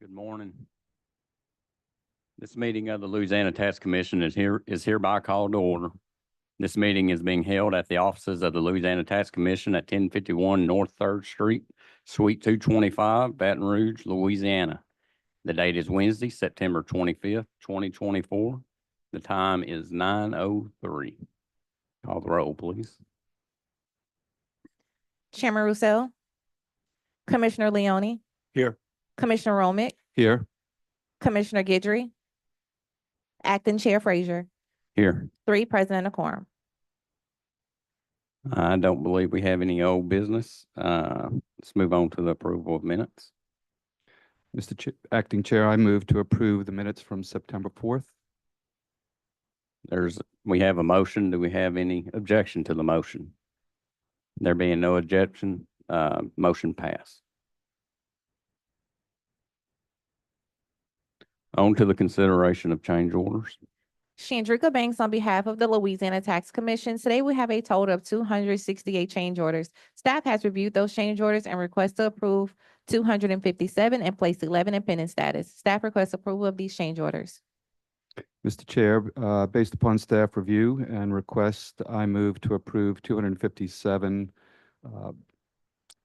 Good morning. This meeting of the Louisiana Tax Commission is hereby called to order. This meeting is being held at the offices of the Louisiana Tax Commission at 1051 North 3rd Street, Suite 225, Baton Rouge, Louisiana. The date is Wednesday, September 25th, 2024. The time is 9:03. Call the roll, please. Chairman Roussel, Commissioner Leone, Here. Commissioner Romick, Here. Commissioner Guidry, Acting Chair Frazier, Here. 3 present and a quorum. I don't believe we have any old business. Let's move on to the approval of minutes. Mr. Acting Chair, I move to approve the minutes from September 4th. We have a motion. Do we have any objection to the motion? There being no objection, motion passed. On to the consideration of change orders. Chandrika Banks on behalf of the Louisiana Tax Commission. Today we have a total of 268 change orders. Staff has reviewed those change orders and requests to approve 257 and place 11 in pending status. Staff requests approval of these change orders. Mr. Chair, based upon staff review and request, I move to approve 257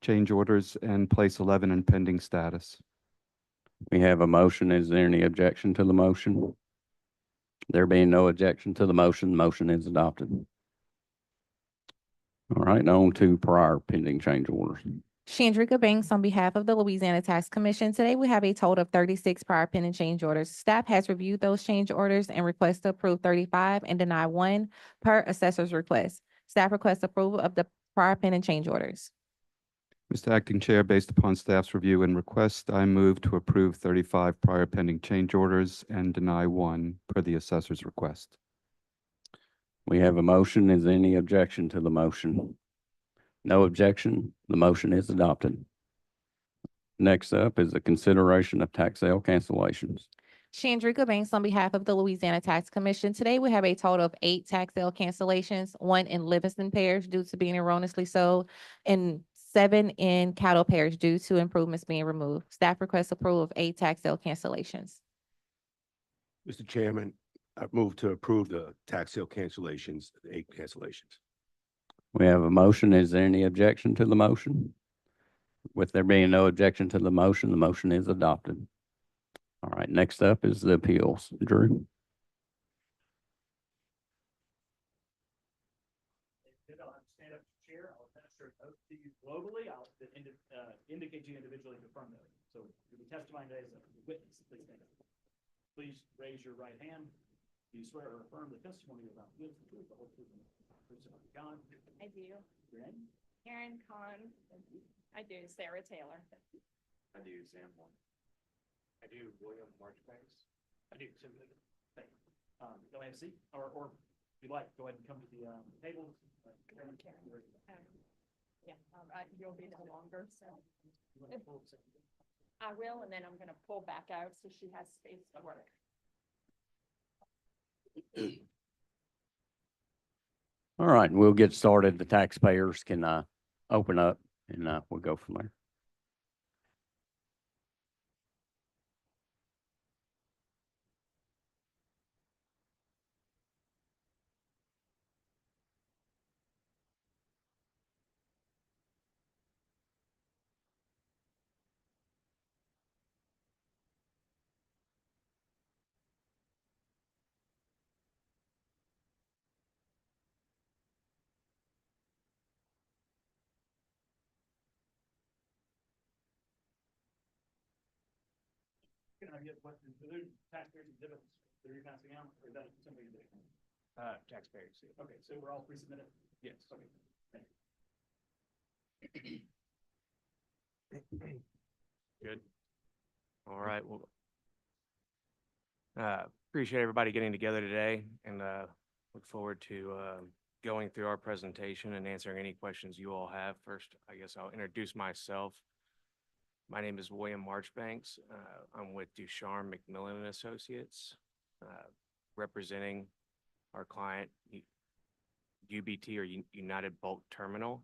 change orders and place 11 in pending status. We have a motion. Is there any objection to the motion? There being no objection to the motion is adopted. All right, on to prior pending change orders. Chandrika Banks on behalf of the Louisiana Tax Commission. Today we have a total of 36 prior pending change orders. Staff has reviewed those change orders and requests to approve 35 and deny 1 per assessor's request. Staff requests approval of the prior pending change orders. Mr. Acting Chair, based upon staff's review and request, I move to approve 35 prior pending change orders and deny 1 per the assessor's request. We have a motion. Is there any objection to the motion? No objection. The motion is adopted. Next up is the consideration of tax sale cancellations. Chandrika Banks on behalf of the Louisiana Tax Commission. Today we have a total of 8 tax sale cancellations, 1 in Livingston Parish due to being erroneously sold, and 7 in Cattle Parish due to improvements being removed. Staff requests approval of 8 tax sale cancellations. Mr. Chairman, I move to approve the tax sale cancellations, the 8 cancellations. We have a motion. Is there any objection to the motion? With there being no objection to the motion is adopted. All right, next up is the appeals. Drew. Stand up, Chair. I'll administer an oath to you globally. I'll indicate you individually to affirm the oath. So you'll be testifying today as a witness. Please stand up. Please raise your right hand. Do you swear or affirm the testimony about the truth, the whole truth, and the truth of God? I do. Your name? Karen Kahn. I do. Sarah Taylor. I do. Sam Warren. I do. William Marchbanks. I do. Tim Liggett. Thank you. Go ahead and see, or if you'd like, go ahead and come to the table. Yeah, you'll be no longer, so. I will, and then I'm gonna pull back out so she has space to work. All right, we'll get started. The taxpayers can open up and we'll go from there. Can I get what the taxpayers exhibits that you're passing out, or is that something you do? Taxpayers. Okay, so we're all pre-submitted? Yes. Okay, thank you. Good. All right. Well, appreciate everybody getting together today, and look forward to going through our presentation and answering any questions you all have. First, I guess I'll introduce myself. My name is William Marchbanks. I'm with Ducharme McMillan and Associates, representing our client, UBT, or United Bulk Terminal.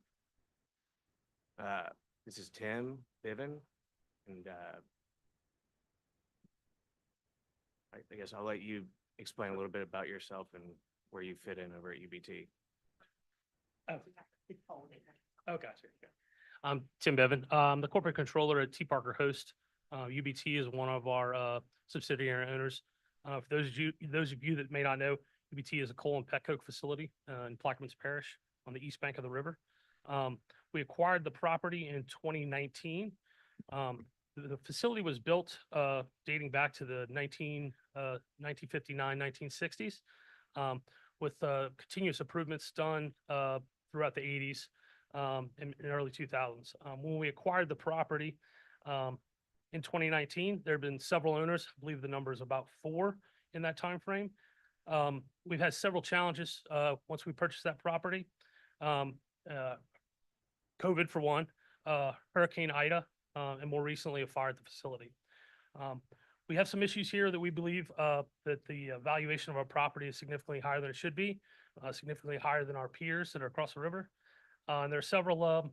This is Tim Biven, and I guess I'll let you explain a little bit about yourself and where you fit in over at UBT. Oh, gotcha. Okay. I'm Tim Bevan. I'm the corporate controller at T. Parker Host. UBT is one of our subsidiary owners. For those of you that may not know, UBT is a coal and petcoke facility in Plaquemines Parish on the east bank of the river. We acquired the property in 2019. The facility was built dating back to the 1959, 1960s, with continuous improvements done throughout the 80s and early 2000s. When we acquired the property in 2019, there have been several owners. I believe the number is about 4 in that time frame. We've had several challenges once we purchased that property. COVID for one, Hurricane Ida, and more recently a fire at the facility. We have some issues here that we believe that the valuation of our property is significantly higher than it should be, significantly higher than our peers that are across the river. And there are several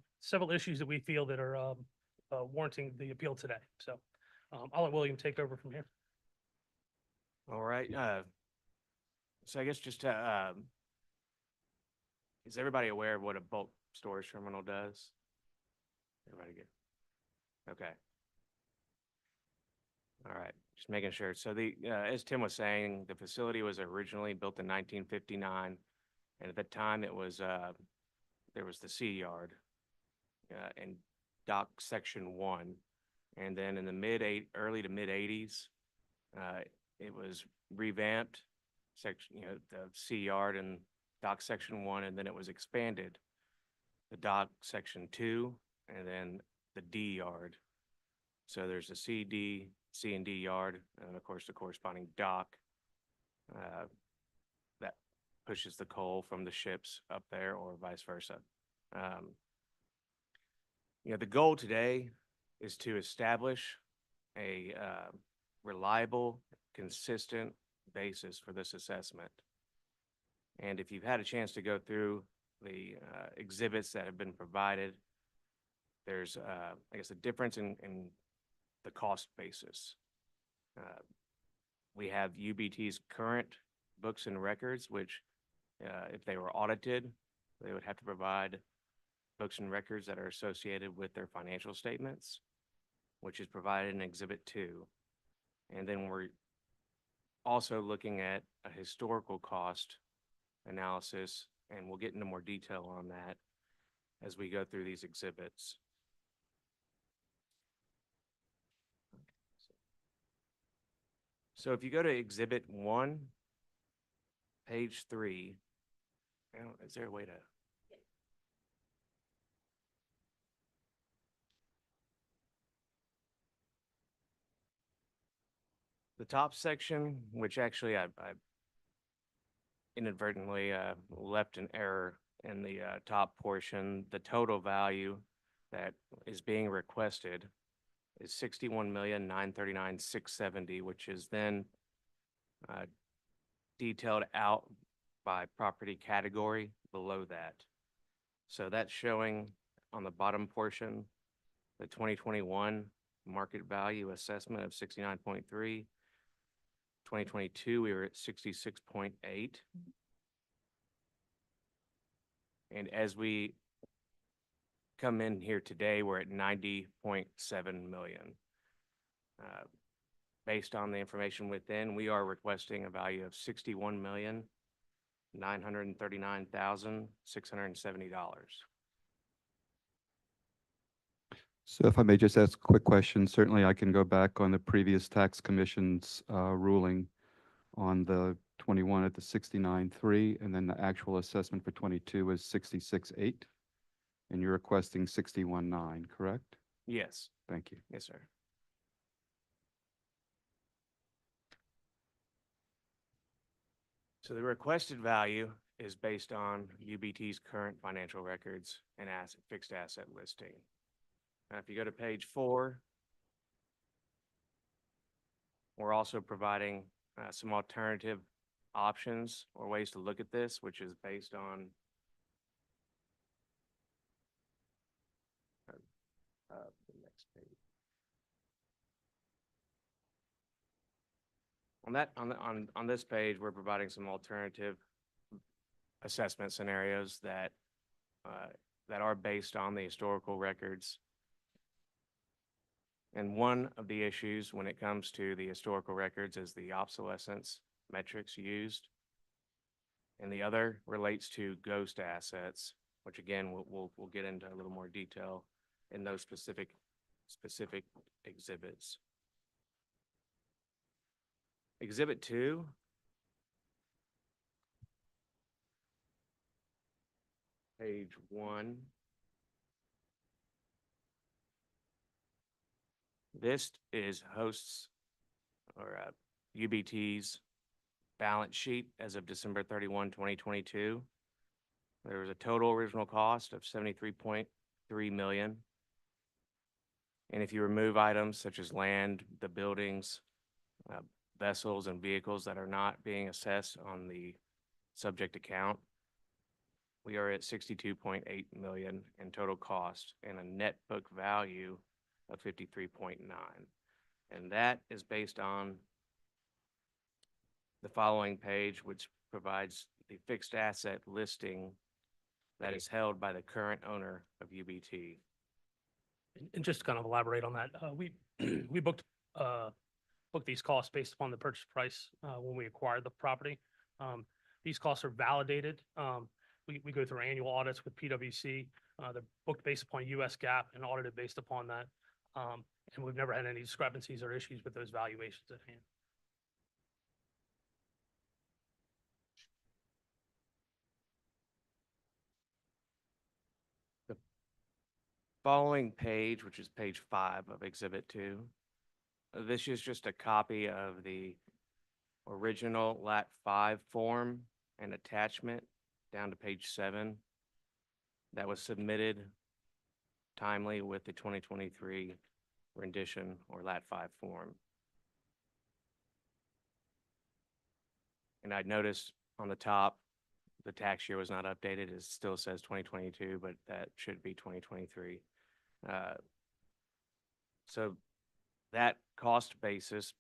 issues that we feel that are warranting the appeal today. So I'll let William take over from here. All right. So I guess just is everybody aware of what a bulk storage terminal does? Everybody good? Okay. All right, just making sure. So as Tim was saying, the facility was originally built in 1959, and at that time it was there was the sea yard and dock section 1, and then in the early to mid 80s, it was revamped, the sea yard and dock section 1, and then it was expanded, the dock section 2, and then the D yard. So there's a C and D yard, and of course the corresponding dock that pushes the coal from the ships up there, or vice versa. The goal today is to establish a reliable, consistent basis for this assessment. And if you've had a chance to go through the exhibits that have been provided, there's, I guess, a difference in the cost basis. We have UBT's current books and records, which if they were audited, they would have to provide books and records that are associated with their financial statements, which is provided in Exhibit 2. And then we're also looking at a historical cost analysis, and we'll get into more detail on that as we go through these exhibits. So if you go to Exhibit 1, page 3, is there a way to? The top section, which actually I inadvertently left an error in the top portion, the total value that is being requested is $61,939,670, which is then detailed out by property category below that. So that's showing on the bottom portion, the 2021 market value assessment of 69.3. 2022, we were at 66.8. And as we come in here today, we're at 90.7 million. Based on the information within, we are requesting a value of $61,939,670. So if I may just ask a quick question, certainly I can go back on the previous tax commission's ruling on the 21 at the 69.3, and then the actual assessment for 22 is 66.8, and you're requesting 61.9, correct? Yes, Thank you. yes, sir. So the requested value is based on UBT's current financial records and fixed asset listing. Now, if you go to page 4, we're also providing some alternative options or ways to look at this, which is based on the next page. On this page, we're providing some alternative assessment scenarios that are based on the historical records. And one of the issues when it comes to the historical records is the obsolescence metrics used. And the other relates to ghost assets, which again, we'll get into a little more detail in those specific exhibits. Exhibit 2. Page 1. This is hosts or UBT's balance sheet as of December 31, 2022. There was a total original cost of $73.3 million. And if you remove items such as land, the buildings, vessels and vehicles that are not being assessed on the subject account, we are at $62.8 million in total cost and a net book value of 53.9. And that is based on the following page, which provides the fixed asset listing that is held by the current owner of UBT. And just to kind of elaborate on that, we booked these costs based upon the purchase price when we acquired the property. These costs are validated. We go through annual audits with PwC. They're booked based upon US GAAP and audited based upon that. And we've never had any discrepancies or issues with those valuations at hand. Following page, which is page 5 of Exhibit 2, this is just a copy of the original Lat 5 form and attachment down to page 7 that was submitted timely with the 2023 rendition or Lat 5 form. And I noticed on the top, the tax year was not updated. It still says 2022, but that should be 2023. So that cost basis,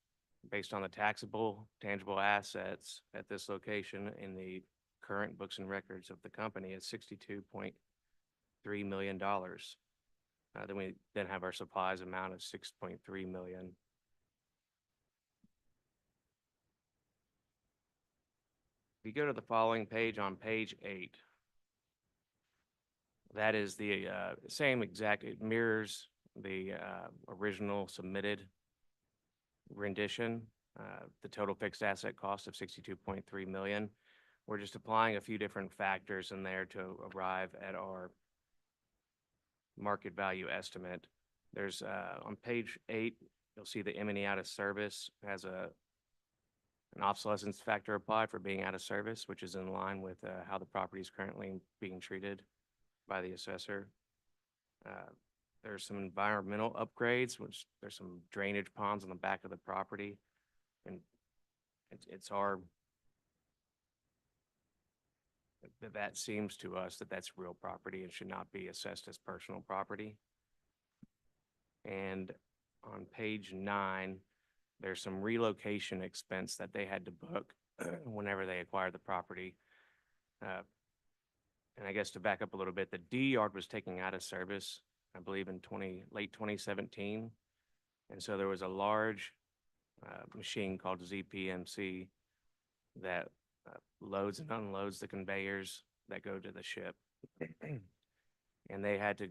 based on the taxable tangible assets at this location in the current books and records of the company, is $62.3 million. Then we have our supplies amount of $6.3 million. If you go to the following page, on page 8, that is the same exact, it mirrors the original submitted rendition, the total fixed asset cost of $62.3 million. We're just applying a few different factors in there to arrive at our market value estimate. There's on page 8, you'll see the M&E out of service has an obsolescence factor applied for being out of service, which is in line with how the property is currently being treated by the assessor. There's some environmental upgrades, which there's some drainage ponds on the back of the property. And it's our, that seems to us that that's real property and should not be assessed as personal property. And on page 9, there's some relocation expense that they had to book whenever they acquired the property. And I guess to back up a little bit, the D yard was taken out of service, I believe in late 2017. And so there was a large machine called ZPMC that loads and unloads the conveyors that go to the ship. And they had to,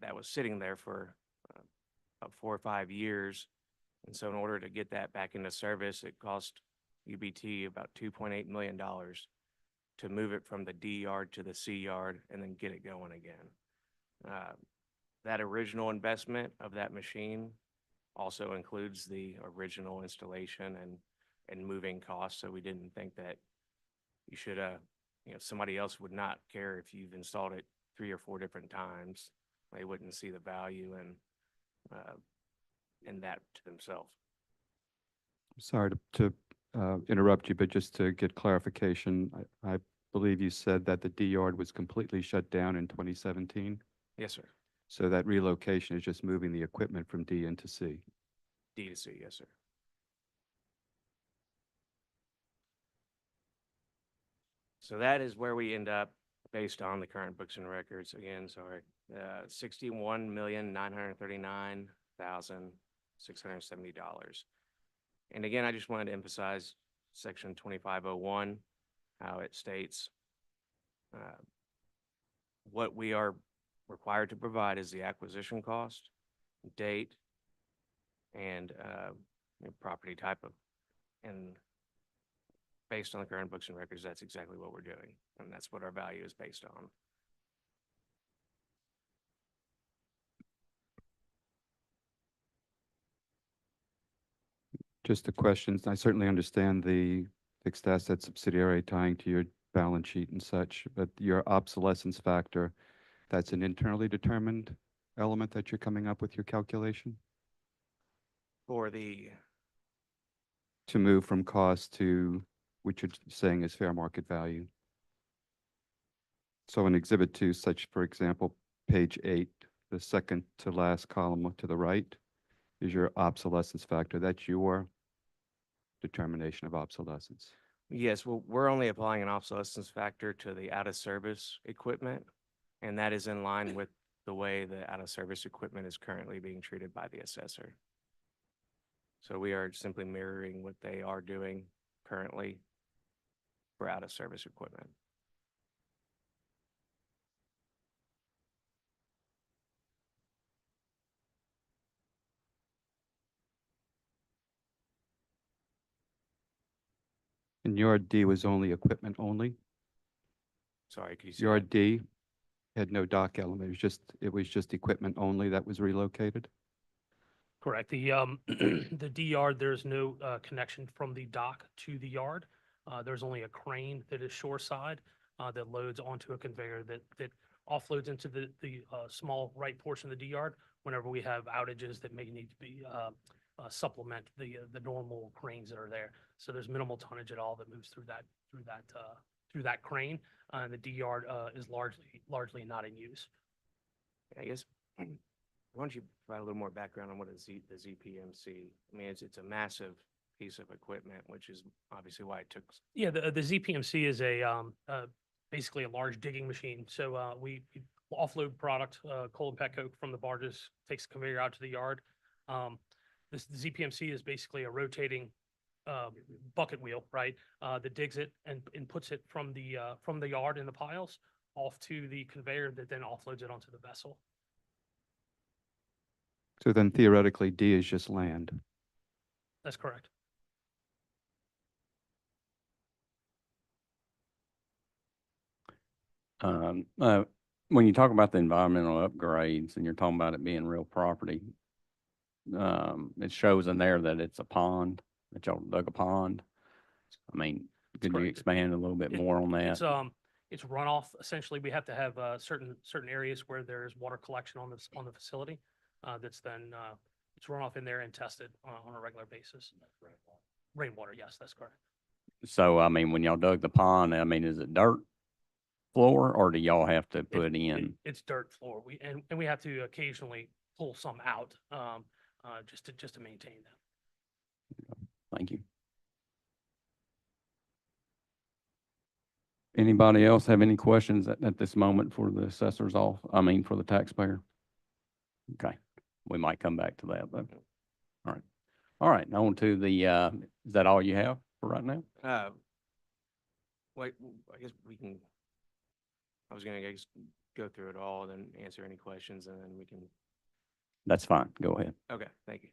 that was sitting there for about 4 or 5 years. And so in order to get that back into service, it cost UBT about $2.8 million to move it from the D yard to the C yard and then get it going again. That original investment of that machine also includes the original installation and moving costs. So we didn't think that you should, somebody else would not care if you've installed it 3 or 4 different times. They wouldn't see the value in that to themselves. Sorry to interrupt you, but just to get clarification, I believe you said that the D yard was completely shut down in 2017. Yes, sir. So that relocation is just moving the equipment from D into C. D to C, yes, sir. So that is where we end up based on the current books and records. Again, sorry, $61,939,670. And again, I just wanted to emphasize section 2501, how it states what we are required to provide is the acquisition cost, date, and property type of, and based on the current books and records, that's exactly what we're doing, and that's what our value is based on. Just the questions. I certainly understand the fixed asset subsidiary tying to your balance sheet and such, but your obsolescence factor, that's an internally determined element that you're coming up with your calculation For the, to move from cost to, which you're saying is fair market value. So in Exhibit 2, such, for example, page 8, the second to last column to the right is your obsolescence factor. That's your determination of obsolescence. yes, well, we're only applying an obsolescence factor to the out-of-service equipment, and that is in line with the way the out-of-service equipment is currently being treated by the assessor. So we are simply mirroring what they are doing currently for out-of-service equipment. And Yard D was only equipment only? Sorry, could you say Yard that? D had no dock element, it was just equipment only that was relocated? Correct. The, the D yard, there's no connection from the dock to the yard. There's only a crane that is shoreside that loads onto a conveyor that offloads into the small right portion of the D yard whenever we have outages that may need to be supplement the normal cranes that are there. So there's minimal tonnage at all that moves through that crane. And the D yard is largely not in use. I guess, why don't you provide a little more background on what is the ZPMC? I mean, it's a massive piece of equipment, which is obviously why it took. Yeah, the ZPMC is basically a large digging machine. So we offload product, coal and pet coke from the barges, takes the conveyor out to the yard. The ZPMC is basically a rotating bucket wheel, right? That digs it and puts it from the yard in the piles off to the conveyor that then offloads it onto the vessel. So then theoretically, D is just land. That's correct. When you talk about the environmental upgrades and you're talking about it being real property, it shows in there that it's a pond, that y'all dug a pond. I mean, could you correct. expand a little bit It- more on that? It's runoff. Essentially, we have to have certain areas where there's water collection on the facility. That's then it's runoff in there and tested on a regular basis. Rainwater, yes, that's correct. So, I mean, when y'all dug the pond, I mean, is it dirt floor or do y'all have to put in? It's dirt floor. And we have to occasionally pull some out just to maintain them. Thank you. Anybody else have any questions at this moment for the assessor's for the taxpayer? Okay, we might come back to that, but, all right. All right, now on to the, is that all you have for right now? Wait, I guess we can, I was gonna, I guess, go through it all and then answer any questions and then we can. That's fine, go ahead. Okay, thank you.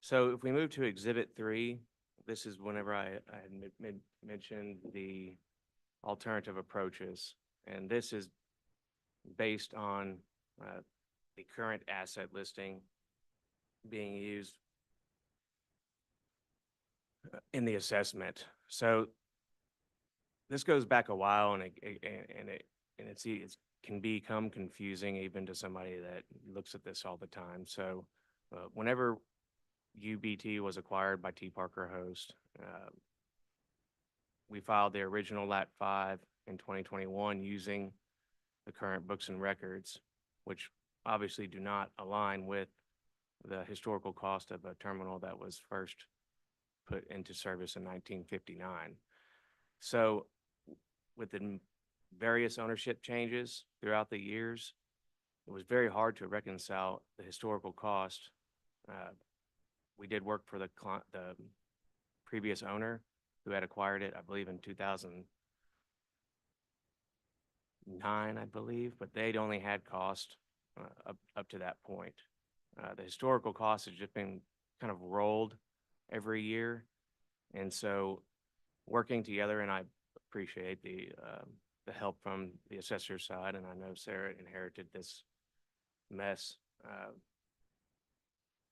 So if we move to Exhibit 3, this is whenever I had mentioned the alternative approaches, and this is based on the current asset listing being used in the assessment. So this goes back a while, and it can become confusing even to somebody that looks at this all the time. So whenever UBT was acquired by T. Parker Host, we filed the original Lat 5 in 2021 using the current books and records, which obviously do not align with the historical cost of a terminal that was first put into service in 1959. So with the various ownership changes throughout the years, it was very hard to reconcile the historical cost. We did work for the previous owner who had acquired it, I believe, in 2009, I believe, but they'd only had cost up to that point. The historical cost has just been kind of rolled every year. And so working together, and I appreciate the help from the assessor's side, and I know Sarah inherited this mess.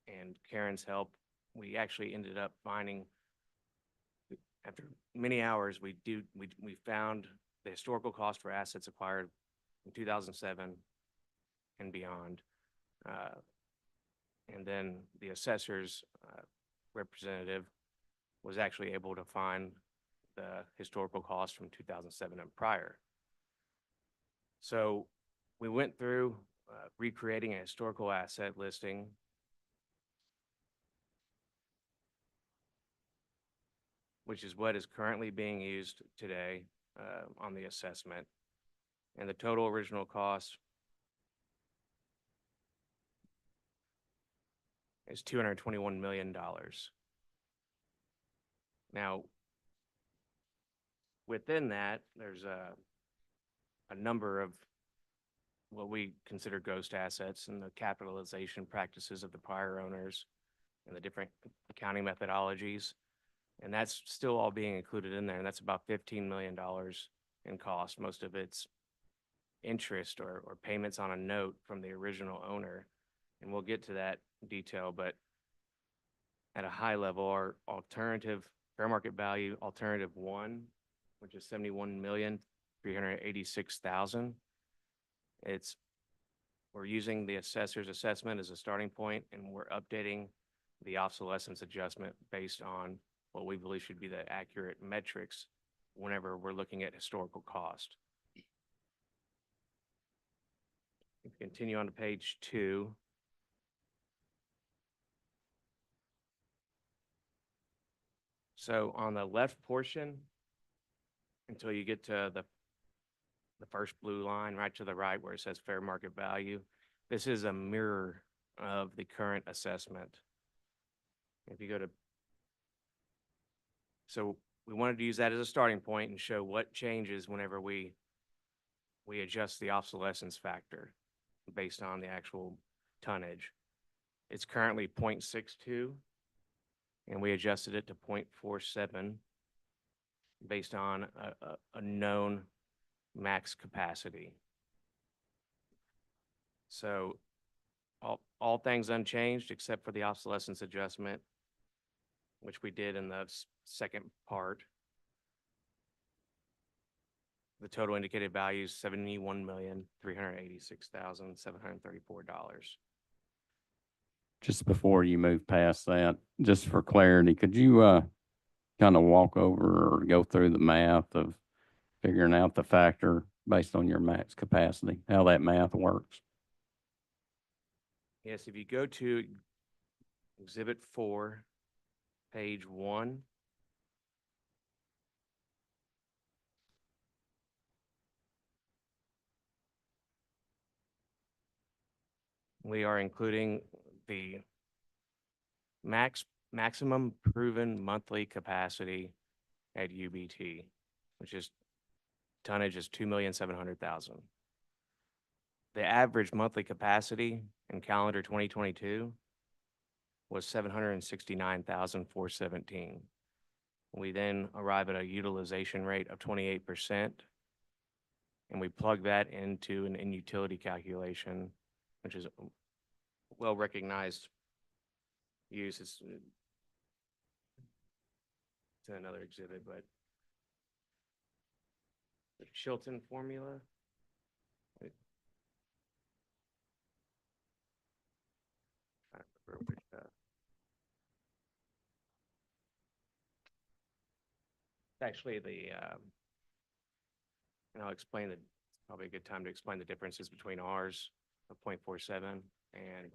And Karen's help, we actually ended up finding, after many hours, we found the historical cost for assets acquired in 2007 and beyond. And then the assessor's representative was actually able to find the historical cost from 2007 and prior. So we went through recreating a historical asset listing, which is what is currently being used today on the assessment. And the total original cost is $221 million. Now, within that, there's a number of what we consider ghost assets and the capitalization practices of the prior owners and the different accounting methodologies. And that's still all being included in there. And that's about $15 million in cost. Most of it's interest or payments on a note from the original owner. And we'll get to that detail, but at a high level, our alternative fair market value, alternative one, which is $71,386,000. We're using the assessor's assessment as a starting point, and we're updating the obsolescence adjustment based on what we believe should be the accurate metrics whenever we're looking at historical cost. If we continue on to page 2. So on the left portion, until you get to the first blue line right to the right where it says fair market value, this is a mirror of the current assessment. If you go to, so we wanted to use that as a starting point and show what changes whenever we adjust the obsolescence factor based on the actual tonnage. It's currently 0.62, and we adjusted it to 0.47 based on a known max capacity. So all things unchanged except for the obsolescence adjustment, which we did in the second part. The total indicated value is $71,386,734. Just before you move past that, just for clarity, could you kind of walk over or go through the math of figuring out the factor based on your max capacity, how that math works? Yes, if you go to Exhibit 4, page 1, we are including the maximum proven monthly capacity at UBT, which is tonnage is 2,700,000. The average monthly capacity in calendar 2022 was 769,417. We then arrive at a utilization rate of 28%, and we plug that into an in-utility calculation, which is a well-recognized use. It's in another exhibit, but the Chilton formula. It's actually and I'll explain it's probably a good time to explain the differences between ours of 0.47 and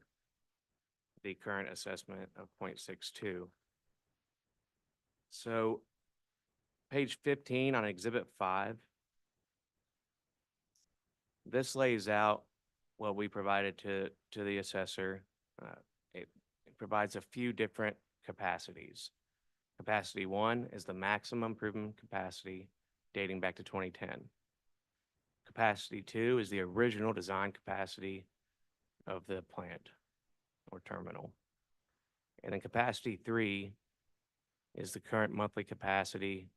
the current assessment of 0.62. So page 15 on Exhibit 5 This lays out what we provided to the assessor. It provides a few different capacities. Capacity 1 is the maximum proven capacity dating back to 2010. Capacity 2 is the original design capacity of the plant or terminal. And then capacity 3 is the current monthly capacity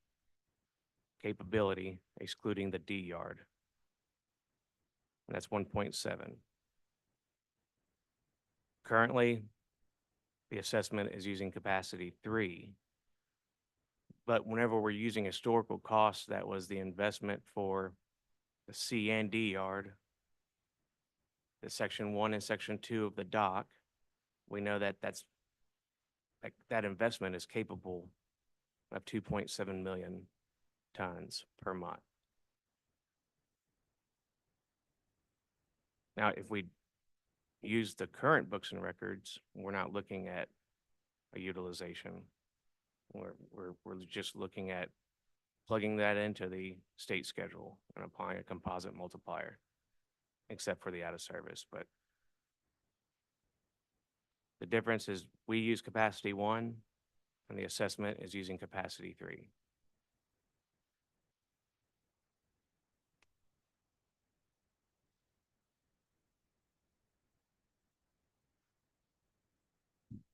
capability excluding the D yard. And that's 1.7. Currently, the assessment is using capacity 3. But whenever we're using historical costs, that was the investment for the C and D yard, the section 1 and section 2 of the dock. We know that that investment is capable of 2.7 million tons per month. Now, if we use the current books and records, we're not looking at a utilization. We're just looking at plugging that into the state schedule and applying a composite multiplier, except for the out of service. But the difference is we use capacity 1 and the assessment is using capacity 3.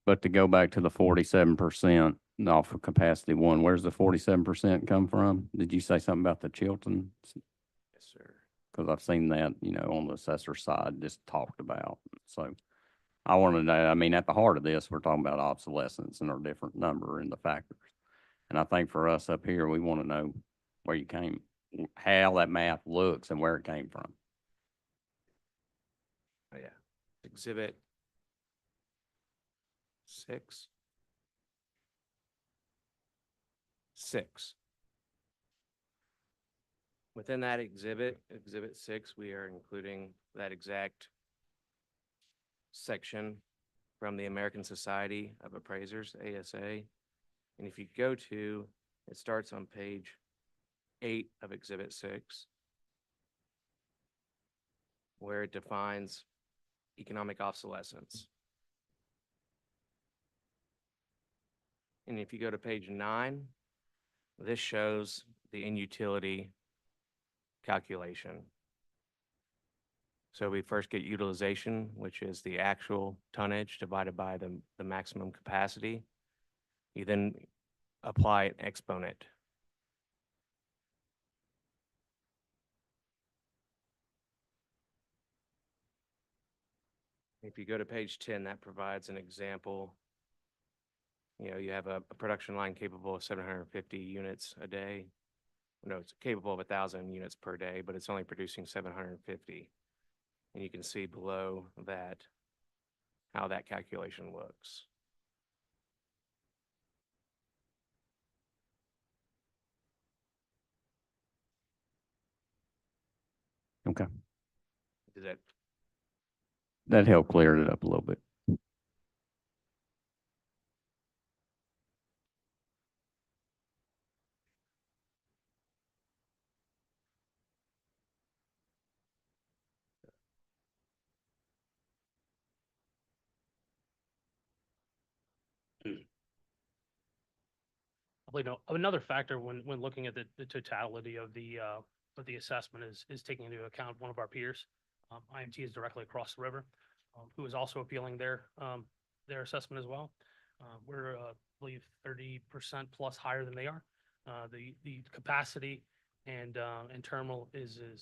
But to go back to the 47% off of capacity 1, where's the 47% come from? Did you say something about the Chilton? Yes, sir. Because I've seen that, on the assessor side, just talked about. So I want to know, I mean, at the heart of this, we're talking about obsolescence and our different number and the factors. And I think for us up here, we want to know where you came, how that math looks and where it came from. Oh, yeah. Exhibit 6. 6. Within that exhibit 6, we are including that exact section from the American Society of Appraisers, ASA. And if you go to, it starts on page 8 of exhibit 6, where it defines economic obsolescence. And if you go to page 9, this shows the in-utility calculation. So we first get utilization, which is the actual tonnage divided by the maximum capacity. You then apply an exponent. If you go to page 10, that provides an example. You have a production line capable of 750 units a day. No, it's capable of 1,000 units per day, but it's only producing 750. And you can see below that how that calculation looks. Okay. Does that That helped clear it up a little bit. I believe another factor when looking at the totality of the assessment is taking into account one of our peers. IMT is directly across the river, who is also appealing their assessment as well. We're, I believe, 30% plus higher than they are. The capacity and terminal is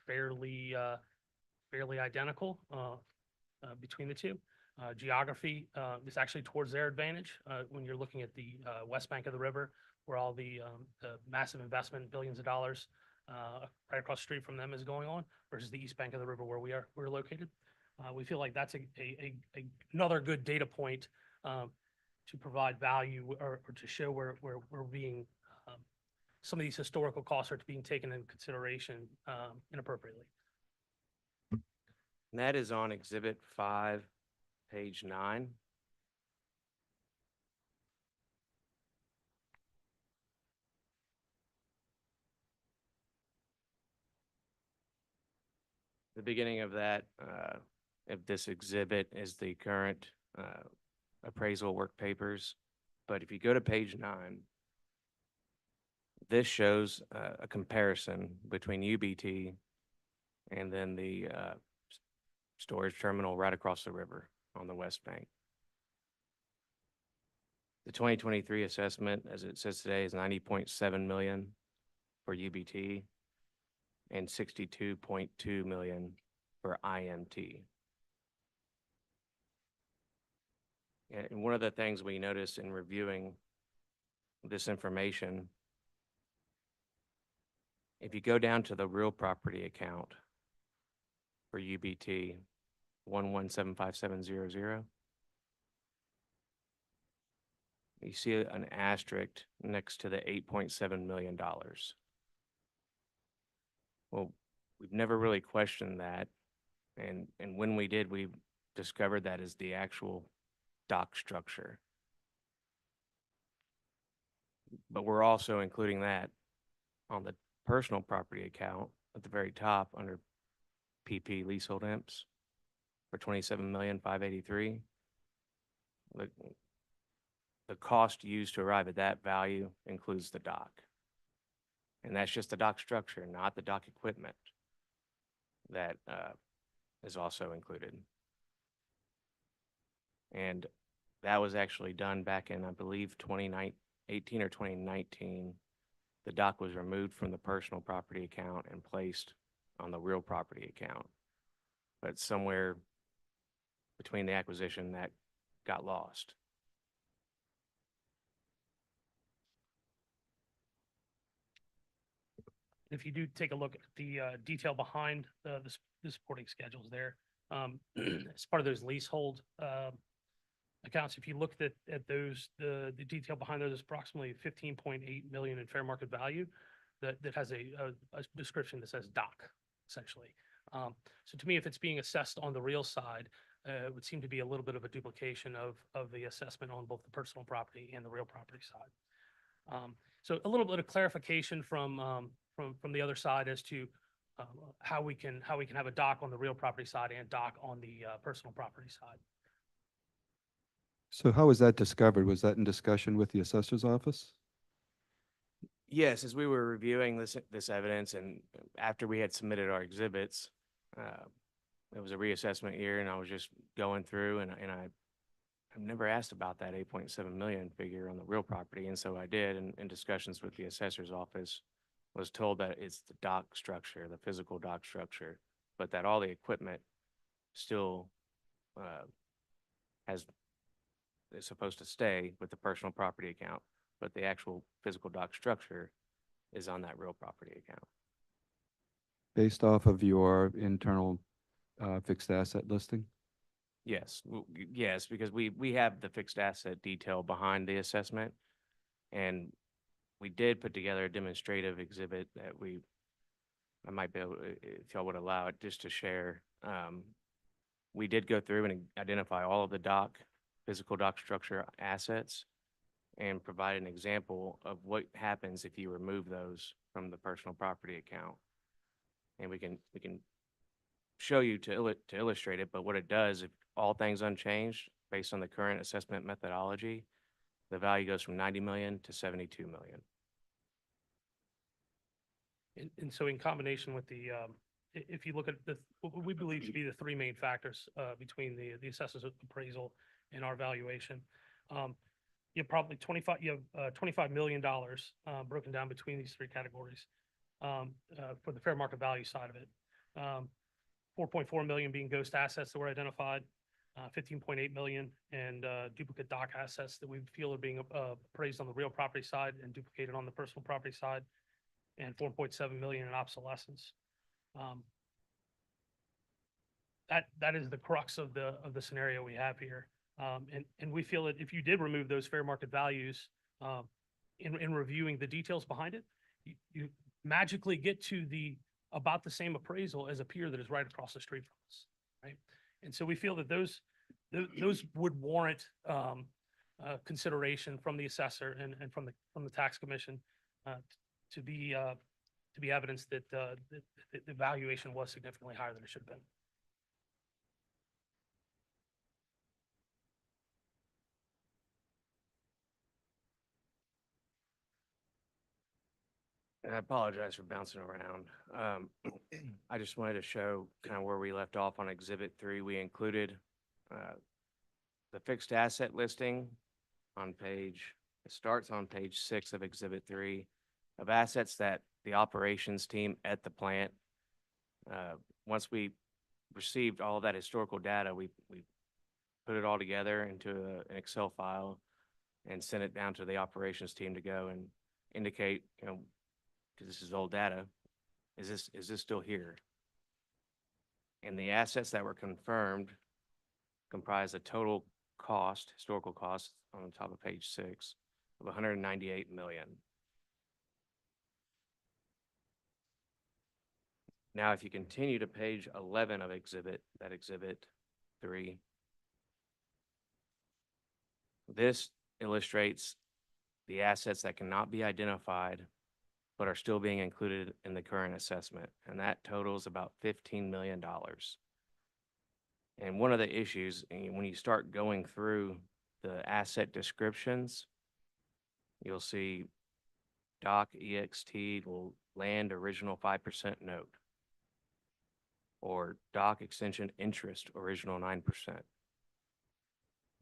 fairly identical between the two. Geography is actually towards their advantage when you're looking at the west bank of the river, where all the massive investment, billions of dollars, right across the street from them is going on, versus the east bank of the river where we're located. We feel like that's another good data point to provide value or to show where we're being some of these historical costs are being taken into consideration inappropriately. And that is on exhibit 5, page 9. the beginning of that, if this exhibit is the current appraisal work papers. But if you go to page 9, this shows a comparison between UBT and then the storage terminal right across the river on the west bank. The 2023 assessment, as it says today, is 90.7 million for UBT and 62.2 million for IMT. And one of the things we noticed in reviewing this information, if you go down to the real property account for UBT 1175700, you see an asterisk next to the $8.7 million. Well, we've never really questioned that. And when we did, we discovered that is the actual dock structure. But we're also including that on the personal property account at the very top under PP leasehold imps for $27,583,000. The cost used to arrive at that value includes the dock. And that's just the dock structure, not the dock equipment that is also included. And that was actually done back in, I believe, 2018 or 2019. The dock was removed from the personal property account and placed on the real property account. But somewhere between the acquisition, that got lost. If you do take a look at the detail behind the supporting schedules there, as part of those leasehold accounts, if you looked at those, the detail behind those is approximately 15.8 million in fair market value that has a description that says dock, essentially. So to me, if it's being assessed on the real side, it would seem to be a little bit of a duplication of the assessment on both the personal property and the real property side. So a little bit of clarification from the other side as to how we can have a dock on the real property side and dock on the personal property side. So how was that discovered? Was that in discussion with the assessor's office? Yes, as we were reviewing this evidence and after we had submitted our exhibits, it was a reassessment year and I was just going through and I've never asked about that 8.7 million figure on the real property. And so I did in discussions with the assessor's office, was told that it's the dock structure, the physical dock structure, but that all the equipment still is supposed to stay with the personal property account, but the actual physical dock structure is on that real property account. Based off of your internal fixed asset listing? Yes, yes, because we have the fixed asset detail behind the assessment, and we did put together a demonstrative exhibit that I might be able to, if y'all would allow it, just to share. We did go through and identify all of the physical dock structure assets and provide an example of what happens if you remove those from the personal property account. And we can show you to illustrate it, but what it does, if all things unchanged, based on the current assessment methodology, the value goes from 90 million to 72 million. And so in combination with the, if you look at what we believe to be the three main factors between the assessor's appraisal and our valuation, you have probably $25 million broken down between these three categories for the fair market value side of it. 4.4 million being ghost assets that were identified, 15.8 million and duplicate dock assets that we feel are being appraised on the real property side and duplicated on the personal property side, and 4.7 million in obsolescence. That is the crux of the scenario we have here. And we feel that if you did remove those fair market values in reviewing the details behind it, you magically get to about the same appraisal as a peer that is right across the street from us, right? And so we feel that those would warrant consideration from the assessor and from the tax commission to to be evidence that the valuation was significantly higher than it should have been. And I apologize for bouncing around. I just wanted to show kind of where we left off on Exhibit 3. We included the fixed asset listing on page, it starts on page 6 of Exhibit 3, of assets that the operations team at the plant, once we received all of that historical data, we put it all together into an Excel file and sent it down to the operations team to go and indicate, because this is old data, is this still here? And the assets that were confirmed comprise a total cost, historical cost on the top of page 6 of 198 million. Now, if you continue to page 11 of Exhibit 3, this illustrates the assets that cannot be identified but are still being included in the current assessment, and that totals about $15 million. And one of the issues, when you start going through the asset descriptions, you'll see dock EXT land original 5% note, or dock extension interest original 9%.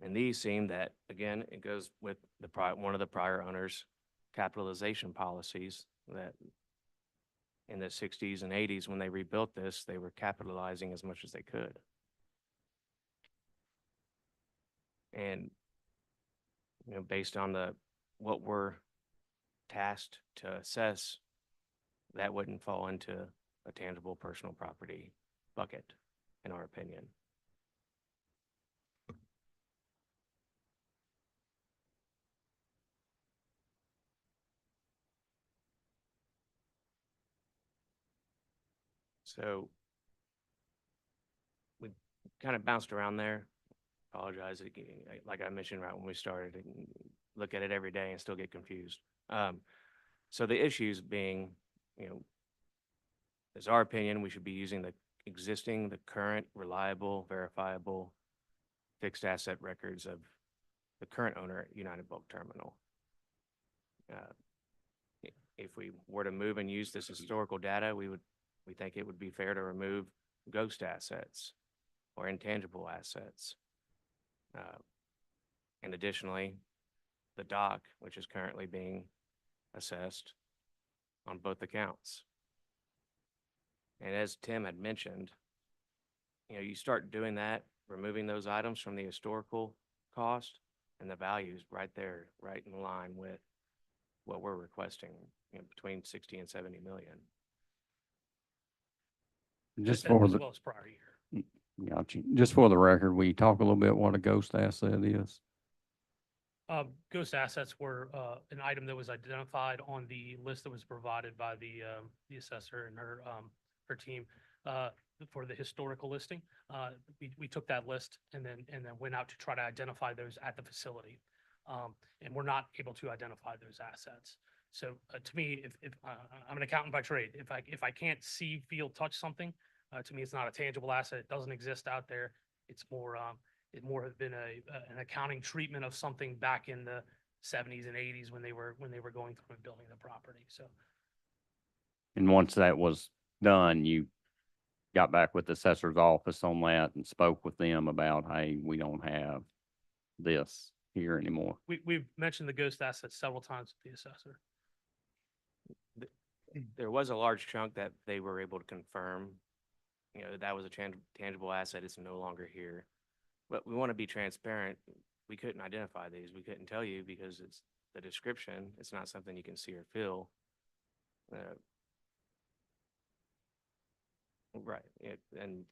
And these seem that, again, it goes with one of the prior owners' capitalization policies that in the 60s and 80s, when they rebuilt this, they were capitalizing as much as they could. And, based on what we're tasked to assess, that wouldn't fall into a tangible personal property bucket, in our opinion. So we kind of bounced around there. Apologize. Like I mentioned right when we started, look at it every day and still get confused. So the issues being, is our opinion, we should be using the current, reliable, verifiable, fixed asset records of the current owner at United Bulk Terminal. If we were to move and use this historical data, we think it would be fair to remove ghost assets or intangible assets. And additionally, the dock, which is currently being assessed on both accounts. And as Tim had mentioned, you start doing that, removing those items from the historical cost, and the value's right there, right in line with what we're requesting, between 60 and 70 million. Just That for as the, well as prior year. gotcha. Just for the record, will you talk a little bit what a ghost asset is? Ghost assets were an item that was identified on the list that was provided by the assessor and her team for the historical listing. We took that list and then went out to try to identify those at the facility. And we're not able to identify those assets. So to me, if I'm an accountant by trade, if I can't see, feel, touch something, to me, it's not a tangible asset. It doesn't exist out there. It's more, it more has been an accounting treatment of something back in the 70s and 80s when they were going through and building the property. So. And once that was done, you got back with the assessor's office on that and spoke with them about, hey, we don't have this here anymore. We've mentioned the ghost assets several times with the assessor. There was a large chunk that they were able to confirm, that was a tangible asset. It's no longer here. But we want to be transparent. We couldn't identify these. We couldn't tell you because it's the description. It's not something you can see or feel. Right. And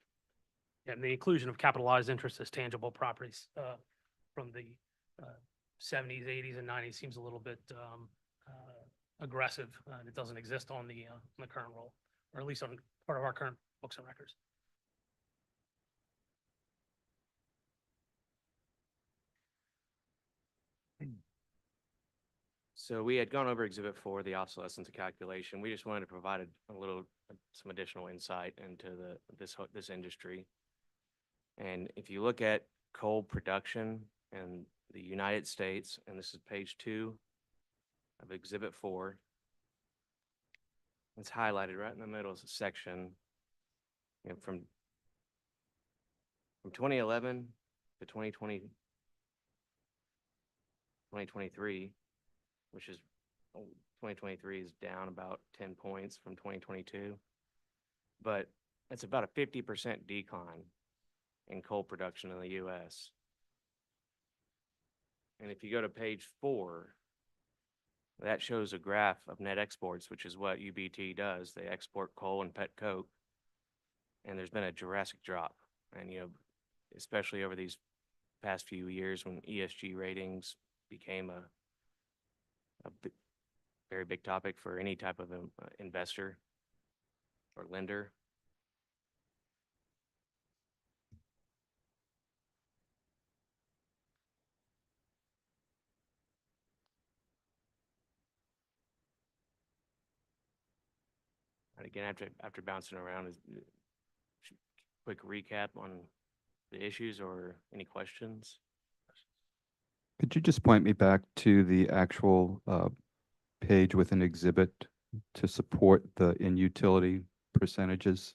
the inclusion of capitalized interest as tangible properties from the 70s, 80s, and 90s seems a little bit aggressive. It doesn't exist on the current roll, or at least on part of our current books and records. So we had gone over Exhibit 4, the obsolescence calculation. We just wanted to provide a little, some additional insight into this industry. And if you look at coal production in the United States, and this is page 2 of Exhibit 4, it's highlighted right in the middle of the section. You know, from 2011 to 2023, which is 2023 is down about 10 points from 2022, but it's about a 50% decline in coal production in the U.S. And if you go to page 4, that shows a graph of net exports, which is what UBT does. They export coal and pet coke, and there's been a drastic drop. And, you know, especially over these past few years when ESG ratings became a very big topic for any type of investor or lender. And again, after bouncing around, quick recap on the issues or any questions? Could you just point me back to the actual page with an exhibit to support the in-utility percentages?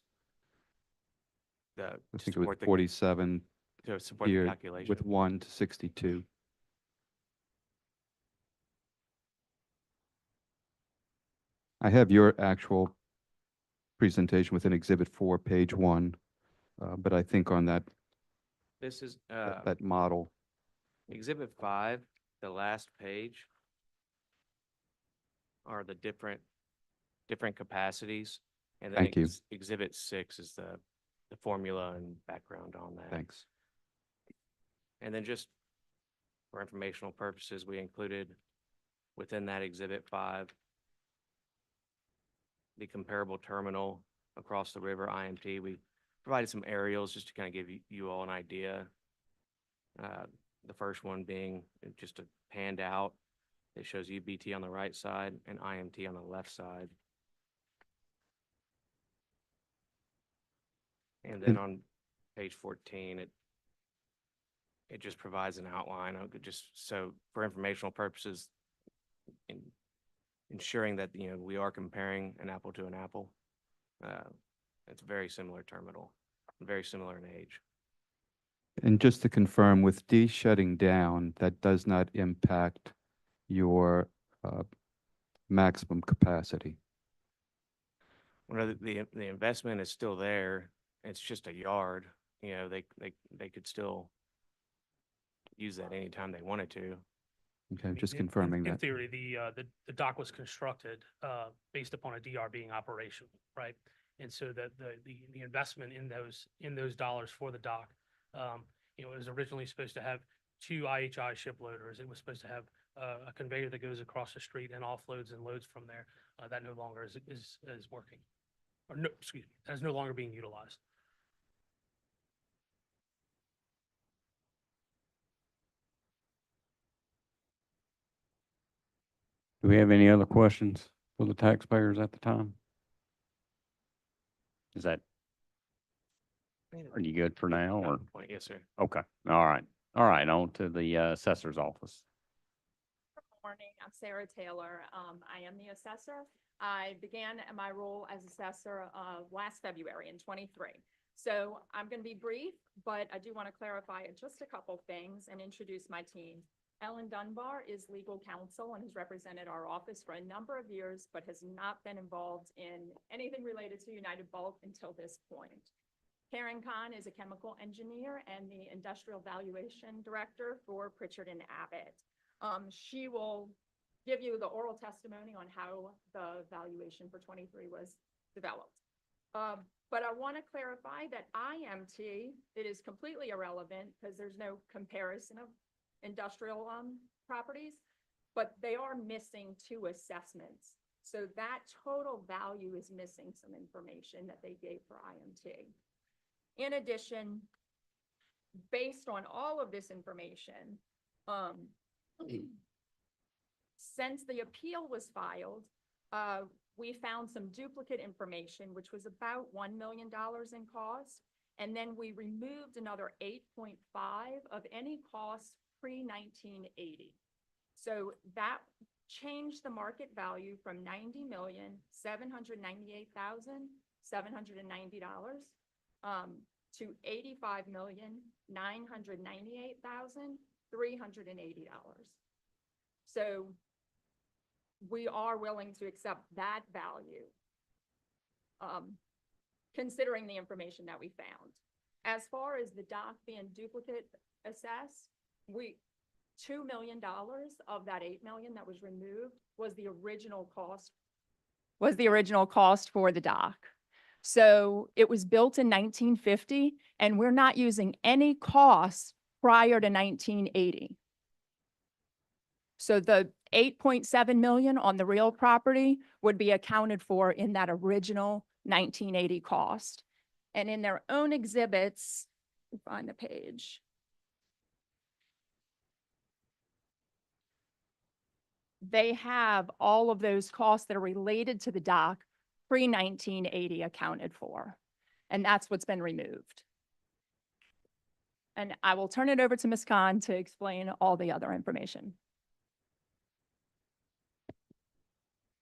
I To think it was support the 47 to support the here calculation. with 1 to 62. I have your actual presentation within Exhibit 4, page 1, but I think on that, This is that model, Exhibit 5, the last page, are the different capacities. And then Thank you. Exhibit 6 is the formula and background on that. thanks. And then just for informational purposes, we included within that Exhibit 5 the comparable terminal across the river, IMT. We provided some aerials just to kind of give you all an idea. The first one being just a panned out. It shows UBT on the right side and IMT on the left side. And then And- on page 14, it just provides an outline of just so for informational purposes, ensuring that, you know, we are comparing an apple to an apple. It's a very similar terminal, very similar in age. And just to confirm, with D shutting down, that does not impact your maximum capacity. Well, the investment is still there. It's just a yard. You know, they could still use that anytime they wanted to. Okay, I mean, just in- confirming In that. theory, the dock was constructed based upon a DR being operational, right? And so that the investment in those dollars for the dock, you know, it was originally supposed to have 2 IHI ship loaders. It was supposed to have a conveyor that goes across the street and offloads and loads from there. That no longer is working. Or no, excuse me, that is no longer being utilized. Do we have any other questions for the taxpayers at the time? Is that, are you good for now or? Point, yes, sir. Okay, all right. All right, on to the assessor's office. Good morning, I'm Sarah Taylor. I am the assessor. I began my role as assessor last February in '23. So I'm going to be brief, but I do want to clarify just a couple things and introduce my team. Ellen Dunbar is legal counsel and has represented our office for a number of years, but has not been involved in anything related to United Bulk until this point. Karen Kahn is a chemical engineer and the industrial valuation director for Pritchard and Abbott. She will give you the oral testimony on how the valuation for '23 was developed. But I want to clarify that IMT, it is completely irrelevant because there's no comparison of industrial properties, but they are missing 2 assessments. So that total value is missing some information that they gave for IMT. In addition, based on all of this information, Since the appeal was filed, we found some duplicate information, which was about $1 million in cost. And then we removed another 8.5 of any cost pre-1980. So that changed the market value from $90,798,790 to $85,998,380. So we are willing to accept that value, considering the information that we found. As far as the dock being duplicate assessed, $2 million of that $8 million that was removed was the original cost for the dock. So it was built in 1950, and we're not using any costs prior to 1980. So the 8.7 million on the real property would be accounted for in that original 1980 cost. And in their own exhibits, find the page. They have all of those costs that are related to the dock pre-1980 accounted for. And that's what's been removed. And I will turn it over to Ms. Khan to explain all the other information.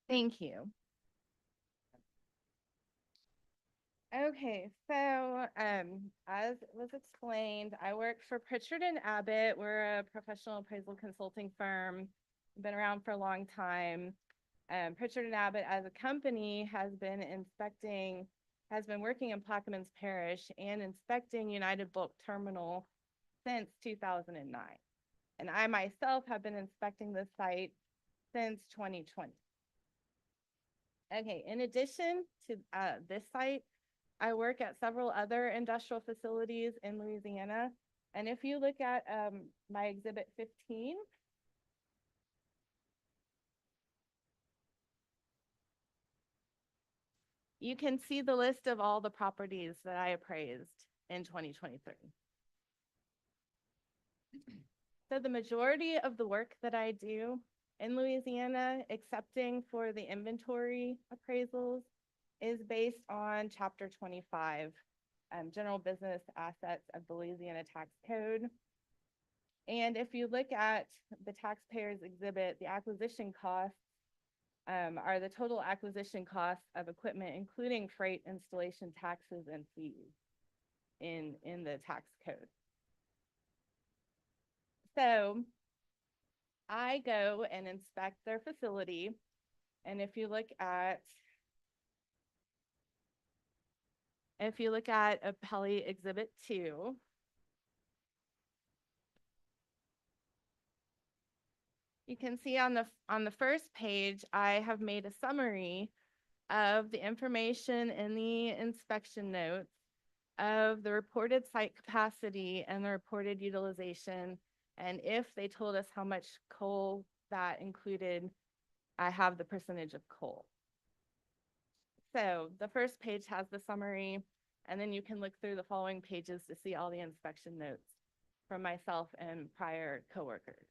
Thank you. Okay, so as was explained, I work for Pritchard and Abbott. We're a professional appraisal consulting firm, been around for a long time. Pritchard and Abbott as a company has been working in Plaquemines Parish and inspecting United Bulk Terminal since 2009. And I myself have been inspecting this site since 2020. Okay, in addition to this site, I work at several other industrial facilities in Louisiana. And if you look at my exhibit 15, you can see the list of all the properties that I appraised in 2023. So the majority of the work that I do in Louisiana, excepting for the inventory appraisals, is based on Chapter 25, General Business Assets of the Louisiana Tax Code. And if you look at the taxpayers exhibit, the acquisition costs are the total acquisition costs of equipment, including freight, installation, taxes, and fees in the tax code. So I go and inspect their facility. And if you look at Appellee Exhibit 2, you can see on the first page, I have made a summary of the information in the inspection notes of the reported site capacity and the reported utilization. And if they told us how much coal that included, I have the percentage of coal. So the first page has the summary, and then you can look through the following pages to see all the inspection notes from myself and prior coworkers.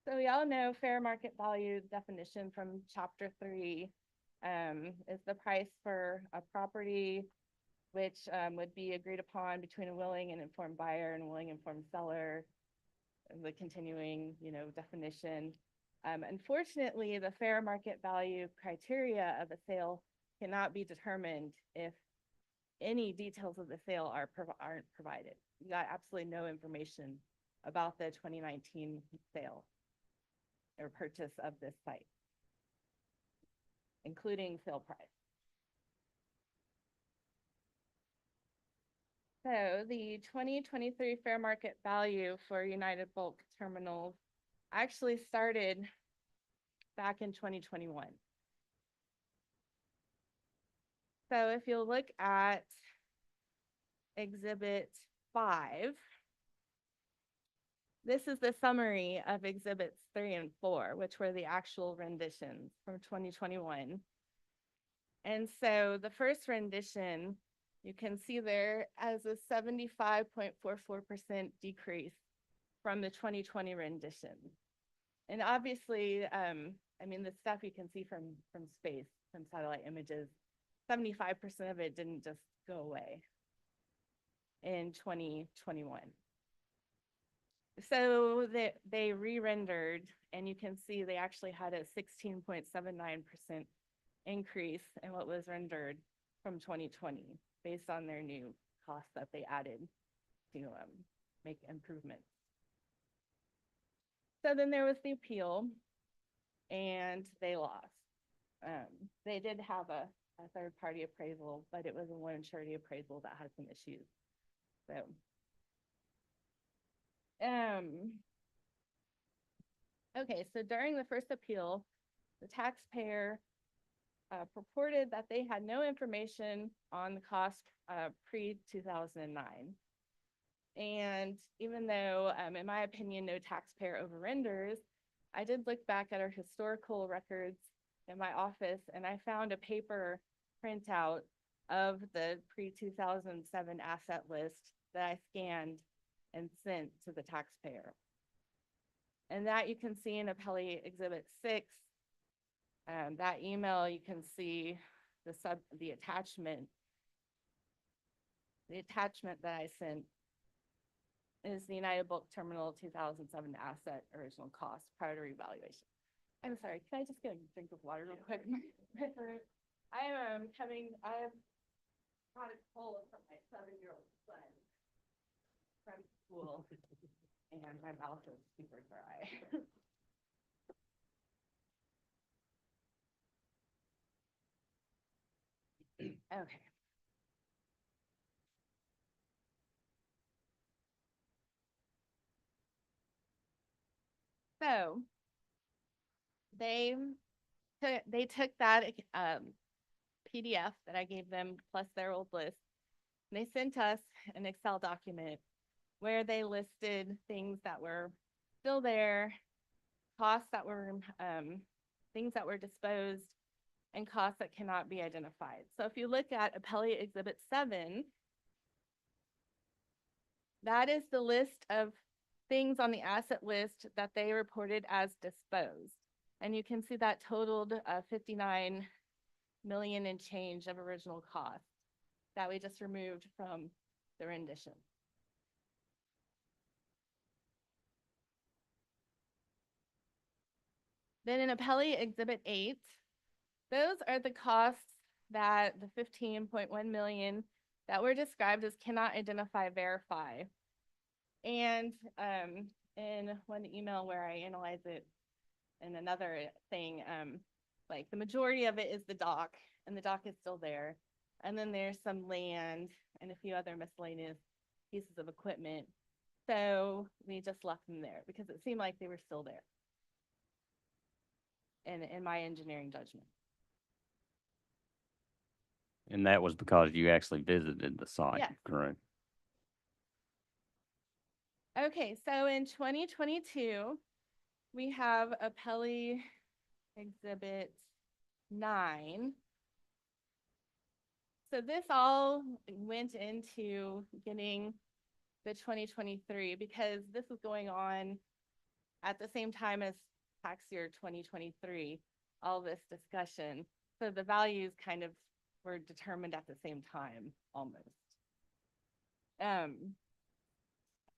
So we all know fair market value definition from Chapter 3 is the price for a property which would be agreed upon between a willing and informed buyer and a willing and informed seller. The continuing, definition. Unfortunately, the fair market value criteria of a sale cannot be determined if any details of the sale aren't provided. You got absolutely no information about the 2019 sale or purchase of this site, including sale price. So the 2023 fair market value for United Bulk Terminals actually started back in 2021. So if you'll look at Exhibit 5, this is the summary of Exhibits 3 and 4, which were the actual renditions from 2021. And so the first rendition, you can see there as a 75.44% decrease from the 2020 rendition. And obviously, I mean, the stuff you can see from space, from satellite images, 75% of it didn't just go away in 2021. So they re-rendered, and you can see they actually had a 16.79% increase in what was rendered from 2020 based on their new costs that they added to make improvements. So then there was the appeal, and they lost. They did have a third-party appraisal, but it was a one surety appraisal that had some issues. So, okay, so during the first appeal, the taxpayer purported that they had no information on the cost pre-2009. And even though, in my opinion, no taxpayer over-renders, I did look back at our historical records in my office, and I found a paper printout of the pre-2007 asset list that I scanned and sent to the taxpayer. And that you can see in Appellee Exhibit 6. That email, you can see the attachment. The attachment that I sent is the United Bulk Terminal 2007 asset original cost prior to revaluation. I'm sorry, can I just get a drink of water real quick? I have got a cold from my 7-year-old son from school, and my mouth is super dry. Okay. So they took that PDF that I gave them plus their old list, and they sent us an Excel document where they listed things that were still there, costs that were things that were disposed, and costs that cannot be identified. So if you look at Appellee Exhibit 7, that is the list of things on the asset list that they reported as disposed. And you can see that totaled 59 million and change of original cost that we just removed from the rendition. Then in Appellee Exhibit 8, those are the costs that the 15.1 million that were described as cannot identify, verify. And in one email where I analyze it in another thing, like the majority of it is the dock, and the dock is still there. And then there's some land and a few other miscellaneous pieces of equipment. So we just left them there because it seemed like they were still there. In my engineering judgment. And that was because you actually visited the site, Yes. correct? Okay, so in 2022, we have Appellee Exhibit 9. So this all went into getting the 2023 because this was going on at the same time as tax year 2023, all this discussion. So the values kind of were determined at the same time, almost.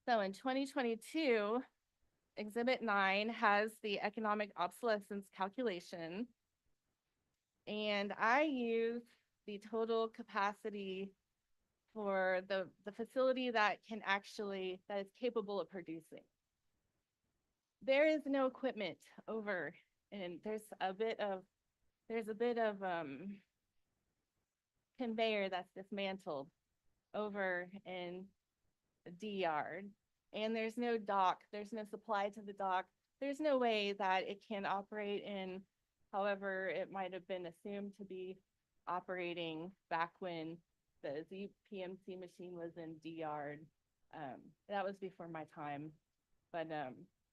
So in 2022, Exhibit 9 has the economic obsolescence calculation. And I use the total capacity for the facility that is capable of producing. There is no equipment over, and there's a bit of conveyor that's dismantled over in the D yard, and there's no dock, there's no supply to the dock, there's no way that it can operate in however it might have been assumed to be operating back when the ZPMC machine was in D yard. That was before my time, but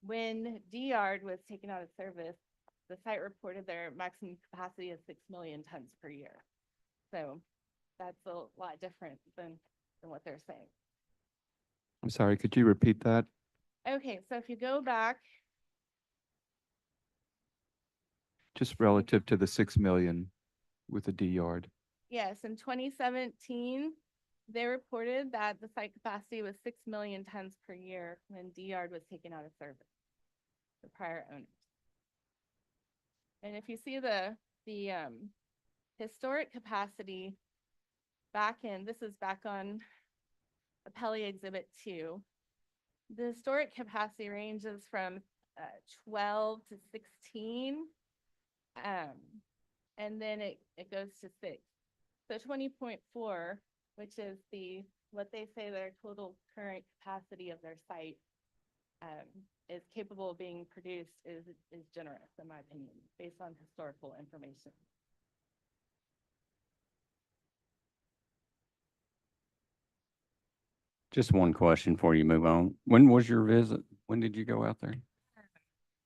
when D yard was taken out of service, the site reported their maximum capacity of 6 million tons per year. So that's a lot different than what they're saying. I'm sorry, could you repeat that? Okay, so if you go back, Just relative to the 6 million with the D yard. yes, in 2017, they reported that the site capacity was 6 million tons per year when D-Yard was taken out of service, the prior owners. And if you see the historic capacity this is back on Appellee Exhibit 2. The historic capacity ranges from 12 to 16, and then it goes to 6. So 20.4, which is what they say their total current capacity of their site is capable of being produced is generous, in my opinion, based on historical information. Just one question before you move on. When was your visit? When did you go out there?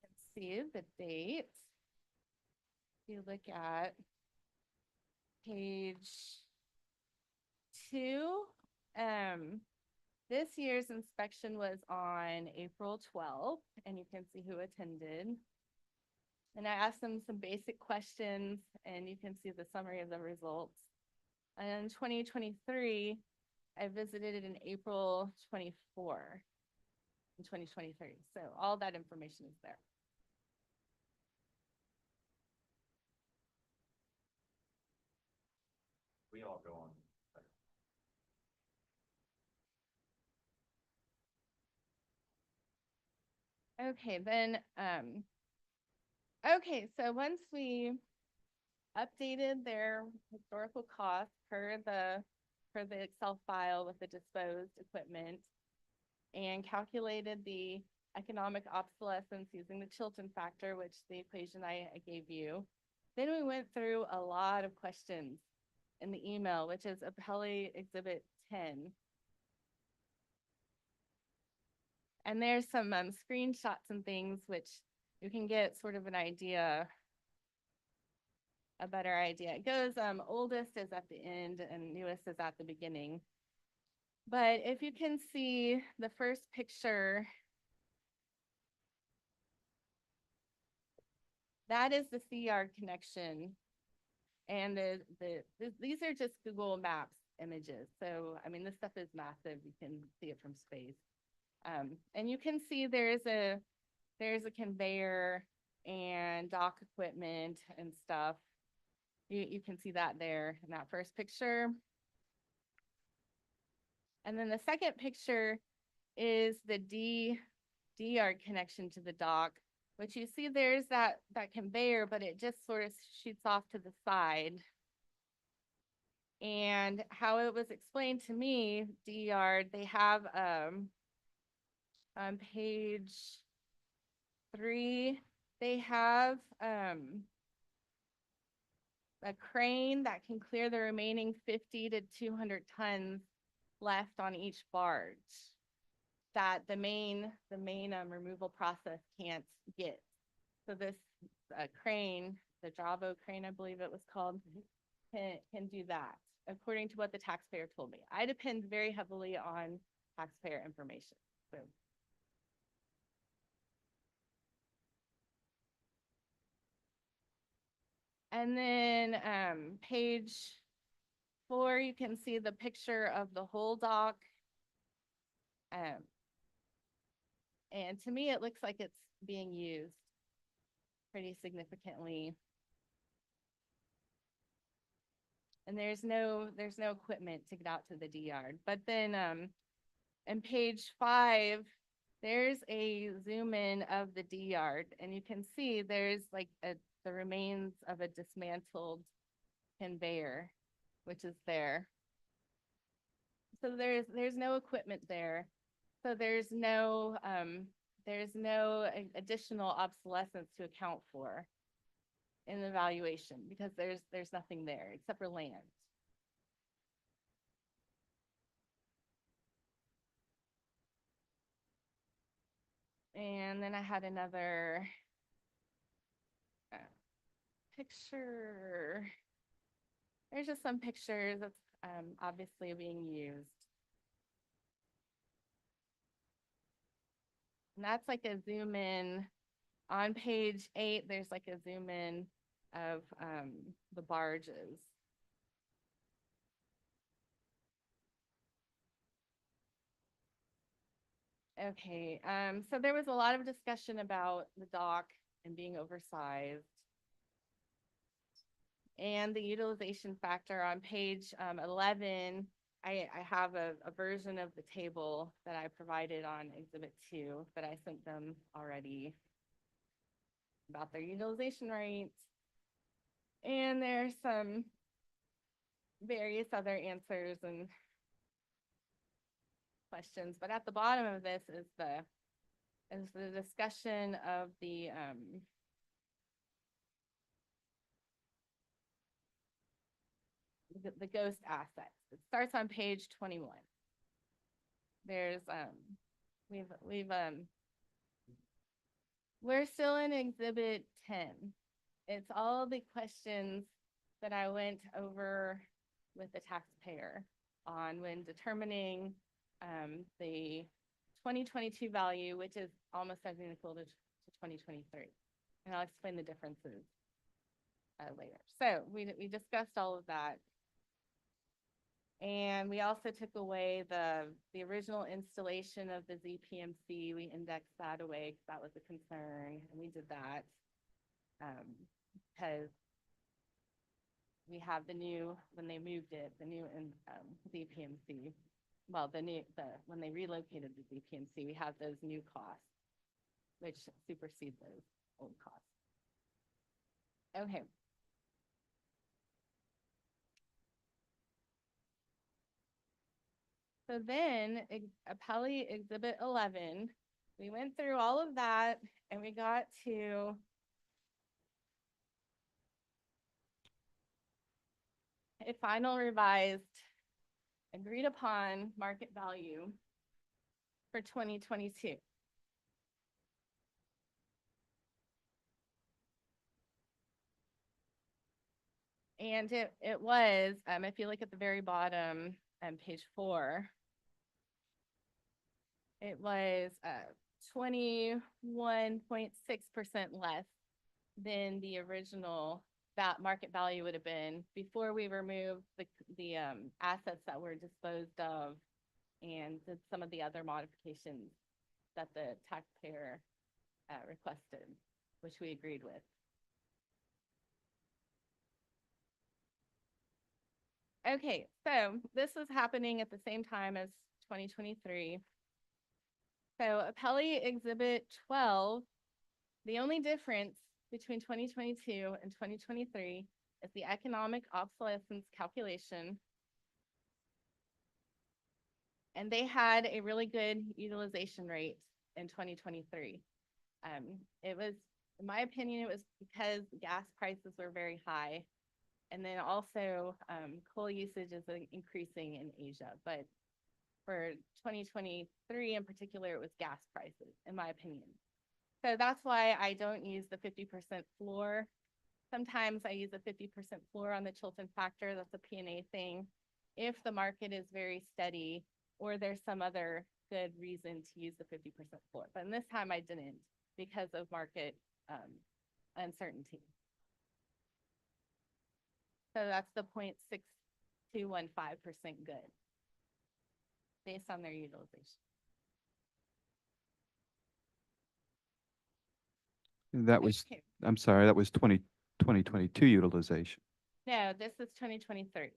Let's see the date. If you look at page 2, this year's inspection was on April 12th, and you can see who attended. And I asked them some basic questions, and you can see the summary of the results. And in 2023, I visited it in April 24 in 2023. So all that information is there. We all go on. Okay, then, okay, so once we updated their historical costs per the Excel file with the disposed equipment and calculated the economic obsolescence using the Chilton factor, which the equation I gave you, then we went through a lot of questions in the email, which is Appellee Exhibit 10. And there's some screenshots and things which you can get sort of an idea, a better idea. It goes oldest is at the end and newest is at the beginning. But if you can see the first picture, that is the C-Yard connection. And these are just Google Maps images. So, I mean, this stuff is massive. You can see it from space. And you can see there's a conveyor and dock equipment and stuff. You can see that there in that first picture. And then the second picture is the D-Yard connection to the dock, which you see there's that conveyor, but it just sort of shoots off to the side. And how it was explained to me, D-Yard, they have on page 3, they have a crane that can clear the remaining 50 to 200 tons left on each barge that the main removal process can't get. So this crane, the Javo crane, I believe it was called, can do that, according to what the taxpayer told me. I depend very heavily on taxpayer information. So. And then page 4, you can see the picture of the whole dock. And to me, it looks like it's being used pretty significantly. And there's no equipment to get out to the D-Yard. But then in page 5, there's a zoom in of the D-Yard, and you can see there's like the remains of a dismantled conveyor, which is there. So there's no equipment there. So there's no additional obsolescence to account for in the valuation because there's nothing there except for land. And then I had another picture. There's just some pictures that's obviously being used. And that's like a zoom in. On page 8, there's like a zoom in of the barges. Okay, so there was a lot of discussion about the dock and being oversized. And the utilization factor on page 11, I have a version of the table that I provided on Exhibit 2, but I sent them already about their utilization rates. And there's some various other answers and questions, but at the bottom of this is the discussion of the ghost assets. It starts on page 21. There's we're still in Exhibit 10. It's all the questions that I went over with the taxpayer on when determining the 2022 value, which is almost identical to 2023. And I'll explain the differences later. So we discussed all of that. And we also took away the original installation of the ZPMC. We indexed that away because that was a concern, and we did that because we have the new, when they moved it, the new ZPMC. Well, when they relocated the ZPMC, we have those new costs, which supersede those old costs. Okay. So then Appellee Exhibit 11, we went through all of that and we got to a final revised agreed upon market value for 2022. And it was, if you look at the very bottom on page 4, it was 21.6% less than the original that market value would have been before we removed the assets that were disposed of and did some of the other modifications that the taxpayer requested, which we agreed with. Okay, so this is happening at the same time as 2023. So Appellee Exhibit 12, the only difference between 2022 and 2023 is the economic obsolescence calculation. And they had a really good utilization rate in 2023. It was, in my opinion, it was because gas prices were very high. And then also coal usage is increasing in Asia. But for 2023 in particular, it was gas prices, in my opinion. So that's why I don't use the 50% floor. Sometimes I use a 50% floor on the Chilton factor. That's a P&A thing. If the market is very steady or there's some other good reason to use the 50% floor. But in this time I didn't because of market uncertainty. So that's the 0.6215% good based on their utilization. That was, Okay. I'm sorry, that was 2022 utilization. No, this is 2023.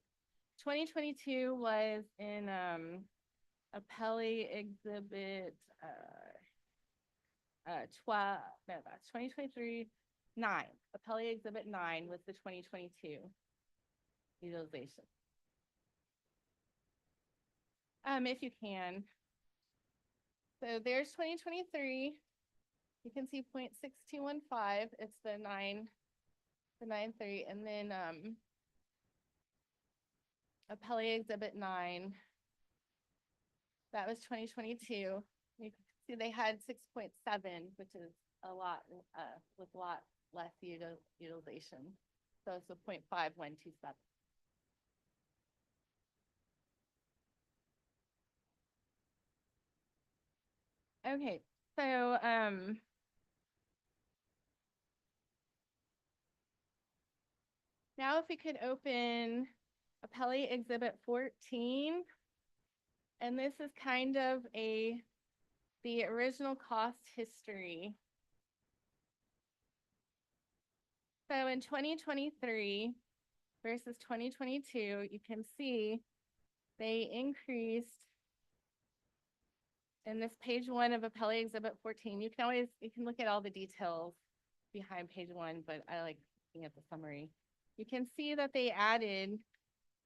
2022 was in Appellee Exhibit 12, no, that's 2023, 9. Appellee Exhibit 9 was the 2022 utilization. If you can. So there's 2023. You can see 0.6215. It's the 9.3, and then Appellee Exhibit 9. That was 2022. You can see they had 6.7, which is a lot with a lot less utilization. So it's a 0.5127. Okay, So, now if we could open Appellee Exhibit 14. And this is kind of the original cost history. So in 2023 versus 2022, you can see they increased in this page 1 of Appellee Exhibit 14. You can look at all the details behind page 1, but I like looking at the summary. You can see that they added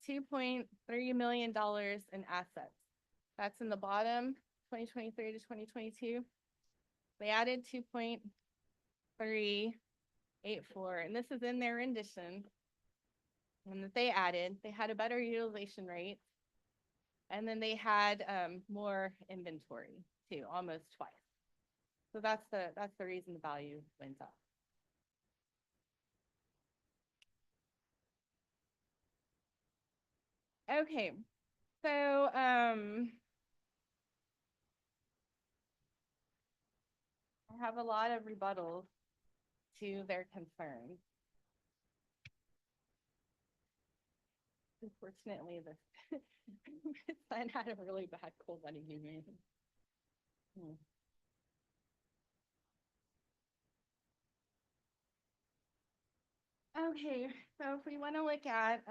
$2.3 million in assets. That's in the bottom, 2023 to 2022. They added 2.384, and this is in their rendition. And that they added, they had a better utilization rate. And then they had more inventory too, almost twice. So that's the reason the value went up. Okay, so I have a lot of rebuttals to their concerns. Unfortunately, the sign had a really bad cold letting me in. Okay, so if we want to look at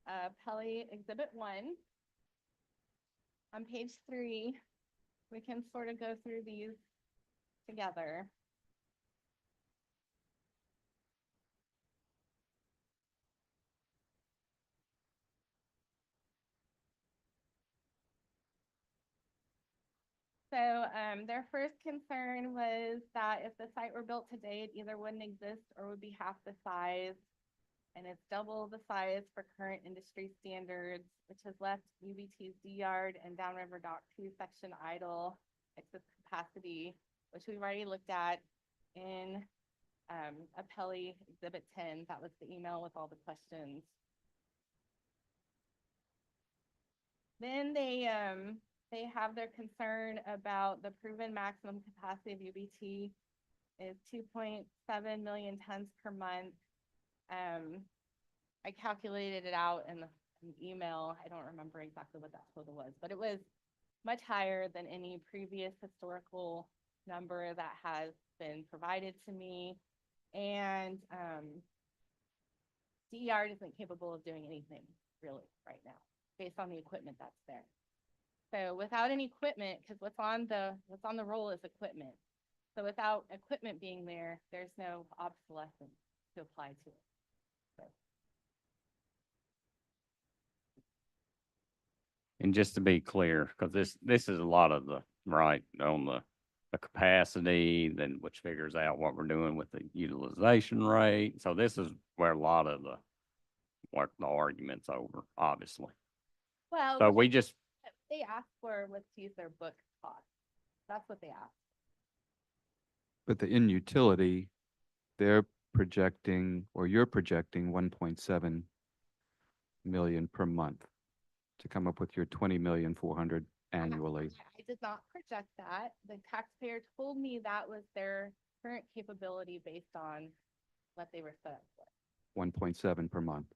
Appellee Exhibit 1, on page 3, we can sort of go through these together. So their first concern was that if the site were built today, it either wouldn't exist or would be half the size. And it's double the size for current industry standards, which has left UBT's D yard and Downriver Dock 2 section idle, excess capacity, which we've already looked at in Appellee Exhibit 10. That was the email with all the questions. Then they have their concern about the proven maximum capacity of UBT is 2.7 million tons per month. I calculated it out in the email. I don't remember exactly what that total was, but it was much higher than any previous historical number that has been provided to me. And DER isn't capable of doing anything really right now based on the equipment that's there. So without any equipment, because what's on the roll is equipment. So without equipment being there, there's no obsolescence to apply to it. So. And just to be clear, because this is a lot of the, right, on the capacity, then which figures out what we're doing with the utilization rate. So this is where a lot of what the argument's over, obviously. Well, So we just, they asked for was to use their book cost. That's what they asked. But the in utility, they're projecting, or you're projecting 1.7 million per month to come up with your 20,400,000 annually. I did not project that. The taxpayer told me that was their current capability based on what they were set up for. 1.7 per month.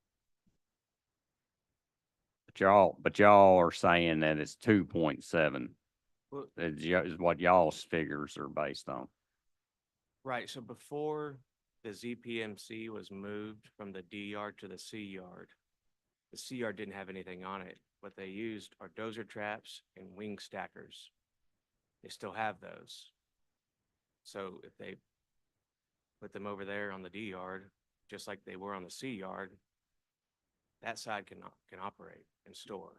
but y'all are saying that it's 2.7 Well, is what y'all's figures are based on. right, so before the ZPMC was moved from the D yard to the C yard, the C yard didn't have anything on it. What they used are dozer traps and wing stackers. They still have those. So if they put them over there on the D yard, just like they were on the C yard, that side can operate and store.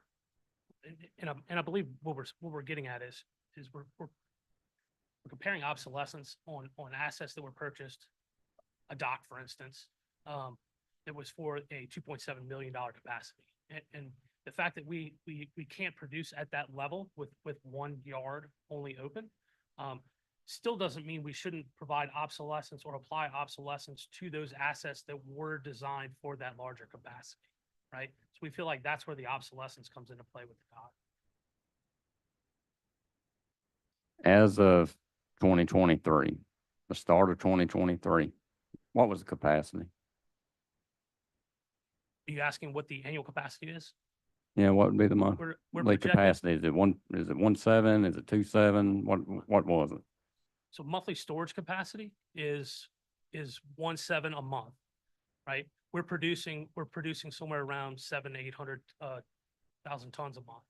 And I believe what we're getting at is we're comparing obsolescence on assets that were purchased, a dock, for instance, that was for a $2.7 million capacity. And the fact that we can't produce at that level with one yard only open, still doesn't mean we shouldn't provide obsolescence or apply obsolescence to those assets that were designed for that larger capacity, right? So we feel like that's where the obsolescence comes into play with the dock. As of 2023, the start of 2023, what was the capacity? Are you asking what the annual capacity is? Yeah, what would be the month? We're Like projecting, capacity, is it 1.7? Is it 2.7? What was it? so monthly storage capacity is 1.7 a month, right? We're producing somewhere around 800 thousand tons a month.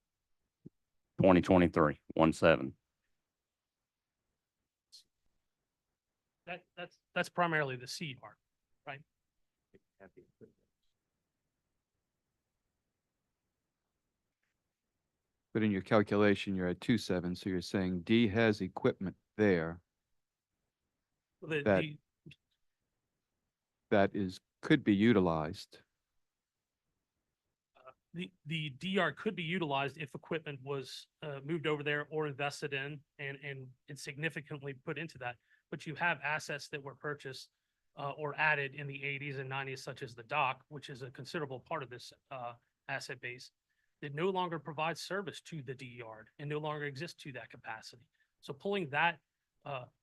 2023, 1.7. That's primarily the seed yard, right? But in your calculation, you're at 2.7, so you're saying D has equipment there The, That- the, that could be utilized. the DR could be utilized if equipment was moved over there or invested in and significantly put into that. But you have assets that were purchased or added in the 80s and 90s, such as the dock, which is a considerable part of this asset base, that no longer provides service to the D yard and no longer exists to that capacity. So pulling that,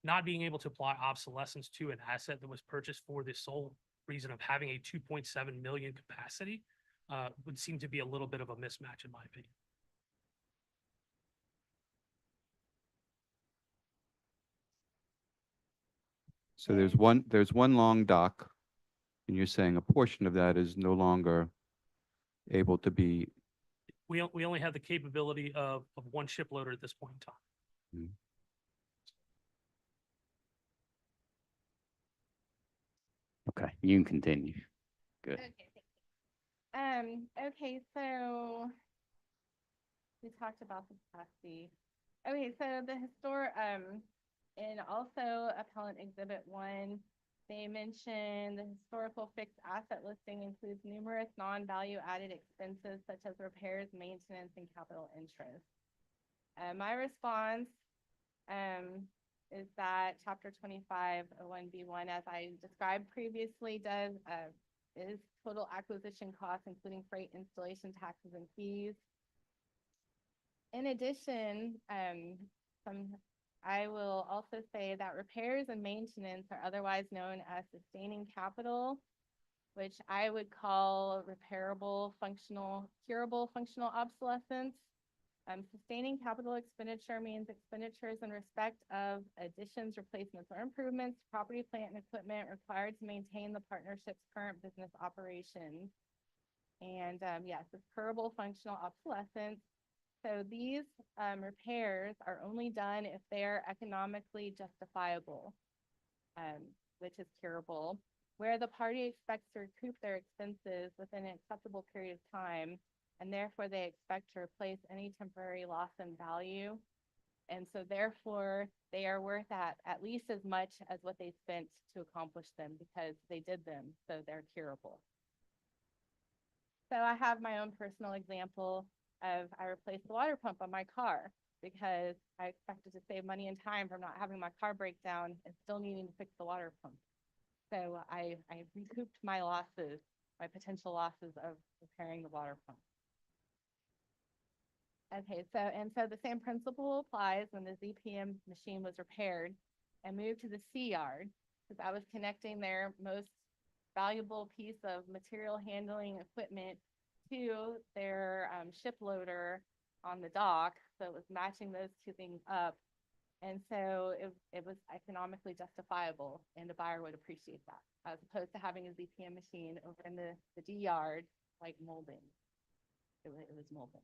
not being able to apply obsolescence to an asset that was purchased for the sole reason of having a 2.7 million capacity would seem to be a little bit of a mismatch in my opinion. So there's one long dock, and you're saying a portion of that is no longer able to be, We only have the capability of one ship loader at this point in time. Okay, you can continue. Good. Okay, thank you. Okay, so we talked about the capacity. Okay, so the and also Appellant Exhibit 1, they mentioned the historical fixed asset listing includes numerous non-value added expenses such as repairs, maintenance, and capital interest. My response is that Chapter 2501B1, as I described previously, is total acquisition costs, including freight, installation, taxes, and fees. In addition, I will also say that repairs and maintenance are otherwise known as sustaining capital, which I would call curable functional obsolescence. Sustaining capital expenditure means expenditures in respect of additions, replacements, or improvements, to property, plant, and equipment required to maintain the partnership's current business operations. And yes, it's curable functional obsolescence. So these repairs are only done if they're economically justifiable, which is curable, where the party expects to recoup their expenses within an acceptable period of time, and therefore they expect to replace any temporary loss in value. And so therefore they are worth at least as much as what they spent to accomplish them, because they did them, so they're curable. So I have my own personal example of I replaced the water pump on my car because I expected to save money and time from not having my car break down and still needing to fix the water pump. So I recouped my losses, my potential losses of repairing the water pump. Okay, so the same principle applies when the ZPM machine was repaired and moved to the C yard, because I was connecting their most valuable piece of material handling equipment to their ship loader on the dock. So it was matching those two things up. And so it was economically justifiable, and the buyer would appreciate that, as opposed to having a ZPM machine over in the D yard, like molding. It was molding.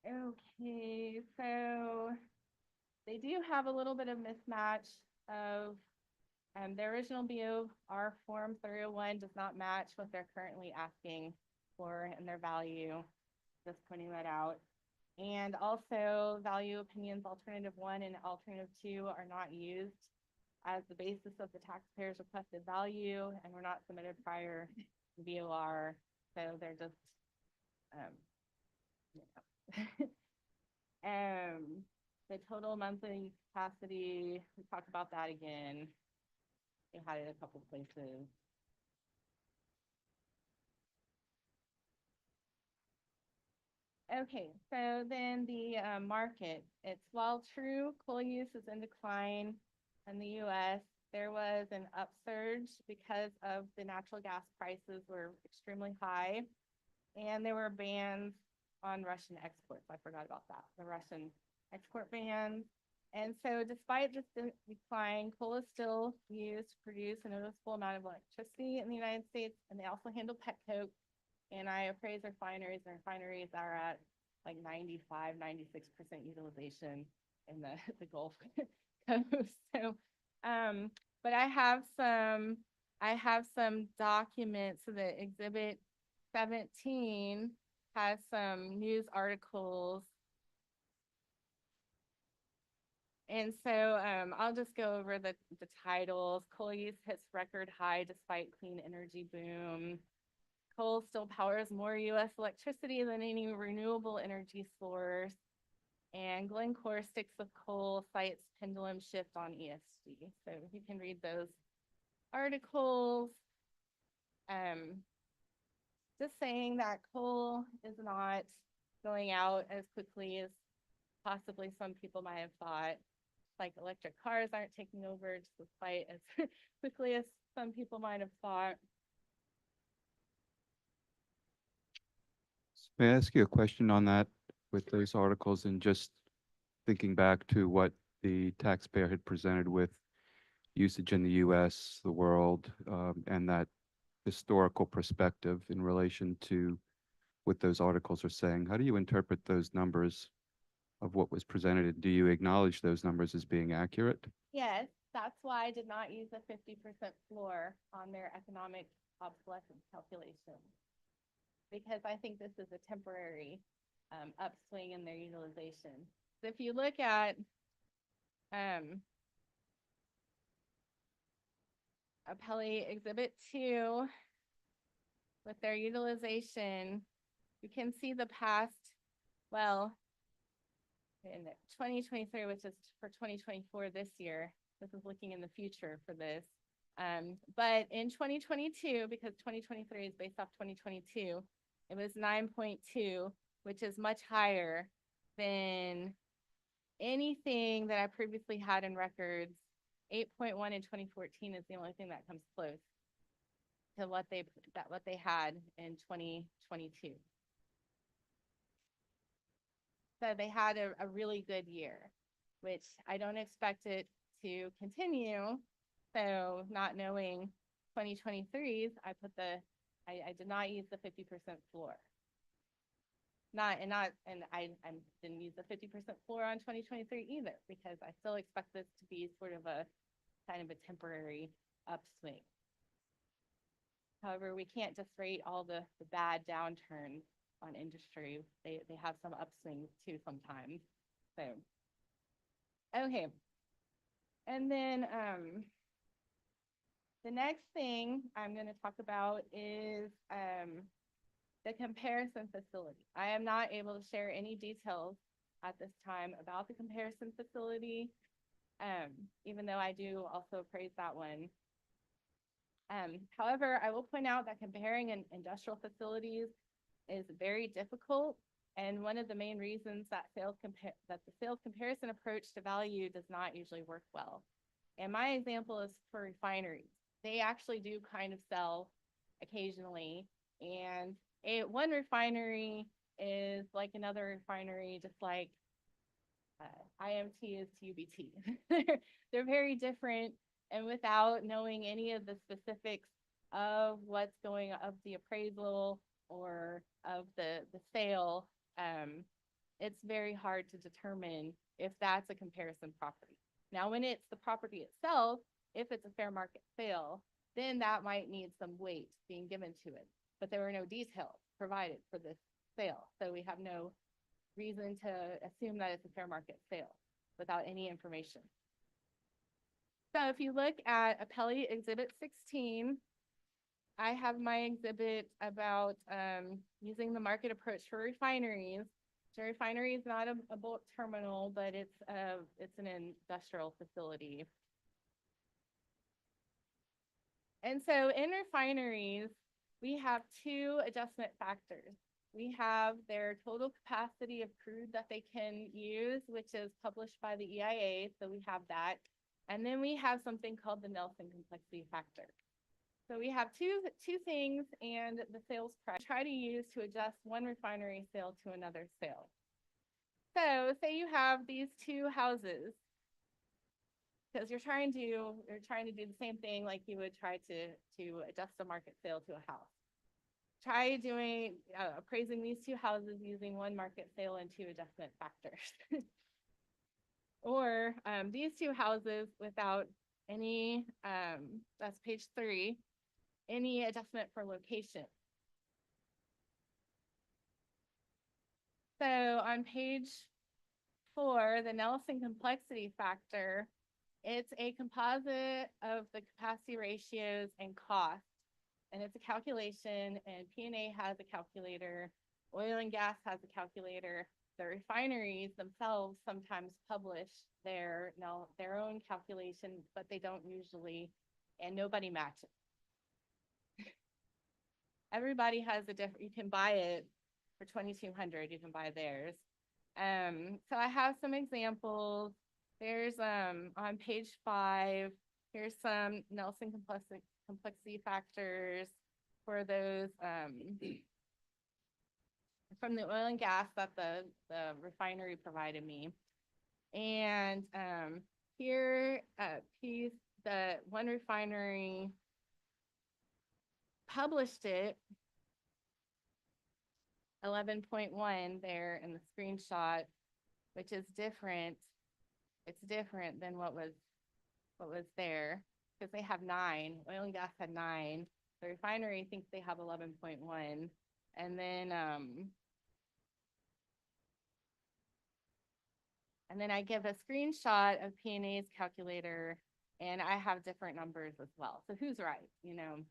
Okay, so they do have a little bit of mismatch of the original BOR form 301 does not match what they're currently asking for in their value. Just pointing that out. And also value opinions alternative 1 and alternative 2 are not used as the basis of the taxpayer's requested value, and were not submitted prior VOR. So they're just, the total monthly capacity, we talked about that again. You had it a couple places. Okay, so then the market, it's while true coal use is in decline in the US, there was an upsurge because of the natural gas prices were extremely high. And there were bans on Russian exports. I forgot about that, the Russian export bans. And so despite this decline, coal is still used to produce a noticeable amount of electricity in the United States, and they also handle petcoke. And I appraise refineries, and refineries are at like 95, 96% utilization in the Gulf Coast. So, but I have some documents. So the Exhibit 17 has some news articles. And so I'll just go over the titles. Coal use hits record high despite clean energy boom. Coal still powers more U.S. electricity than any renewable energy source. And Glencore sticks with coal, cites pendulum shift on ESG. So you can read those articles. Just saying that coal is not going out as quickly as possibly some people might have thought. Like electric cars aren't taking over just as quite as quickly as some people might have thought. May I ask you a question on that with those articles and just thinking back to what the taxpayer had presented with usage in the US, the world, and that historical perspective in relation to what those articles are saying? How do you interpret those numbers of what was presented? Do you acknowledge those numbers as being accurate? Yes, that's why I did not use a 50% floor on their economic obsolescence calculation. Because I think this is a temporary upswing in their utilization. So if you look at Appellee Exhibit 2 with their utilization, you can see the past, well, in 2023, which is for 2024 this year. This is looking in the future for this. But in 2022, because 2023 is based off 2022, it was 9.2, which is much higher than anything that I previously had in records. 8.1 in 2014 is the only thing that comes close to what they had in 2022. So they had a really good year, which I don't expect it to continue. So not knowing 2023's, I did not use the 50% floor. I didn't use the 50% floor on 2023 either, because I still expect this to be sort of a kind of a temporary upswing. However, we can't just rate all the bad downturns on industry. They have some upswings too sometimes. So, okay. And then the next thing I'm going to talk about is the comparison facility. I am not able to share any details at this time about the comparison facility, even though I do also praise that one. However, I will point out that comparing industrial facilities is very difficult, and one of the main reasons that the sales comparison approach to value does not usually work well. And my example is for refineries. They actually do kind of sell occasionally, and one refinery is like another refinery, just like IMT is to UBT. They're very different, and without knowing any of the specifics of what's going of the appraisal or of the sale, it's very hard to determine if that's a comparison property. Now, when it's the property itself, if it's a fair market sale, then that might need some weight being given to it. But there were no details provided for this sale, so we have no reason to assume that it's a fair market sale without any information. So if you look at Appellee Exhibit 16, I have my exhibit about using the market approach for refineries. So a refinery is not a bulk terminal, but it's an industrial facility. And so in refineries, we have two adjustment factors. We have their total capacity of crude that they can use, which is published by the EIA, so we have that. And then we have something called the Nelson complexity factor. So we have two things and the sales price. Try to use to adjust one refinery sale to another sale. So say you have these two houses, because you're trying to do the same thing like you would try to adjust a market sale to a house. Try doing appraising these two houses using one market sale and two adjustment factors. Or these two houses without any, that's page 3, any adjustment for location. So on page 4, the Nelson complexity factor, it's a composite of the capacity ratios and cost. And it's a calculation, and P&A has a calculator, oil and gas has a calculator. The refineries themselves sometimes publish their own calculation, but they don't usually, and nobody matches. Everybody has a different, you can buy it for 2,200, you can buy theirs. So I have some examples. There's on page 5, here's some Nelson complexity factors for those from the oil and gas that the refinery provided me. And here the one refinery published it 11.1 there in the screenshot, which is different. It's different than what was there, because they have 9. Oil and gas had 9. The refinery thinks they have 11.1. And then I give a screenshot of P&A's calculator, and I have different numbers as well. So who's right, you know?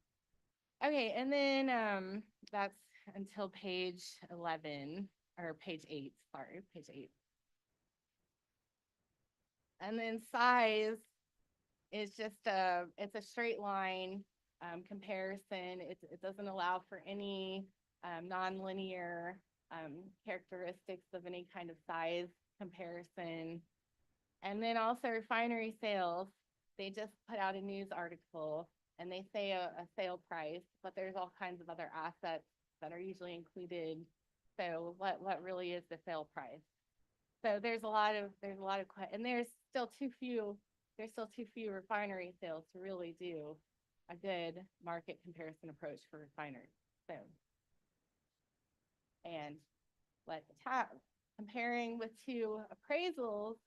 Okay, and then that's until page 11, or page 8, sorry, page 8. And then size is just it's a straight line comparison. It doesn't allow for any nonlinear characteristics of any kind of size comparison. And then also refinery sales, they just put out a news article and they say a sale price, but there's all kinds of other assets that are usually included. So what really is the sale price? So there's a lot of and there's still too few refinery sales to really do a good market comparison approach for refineries. So, and comparing with two appraisals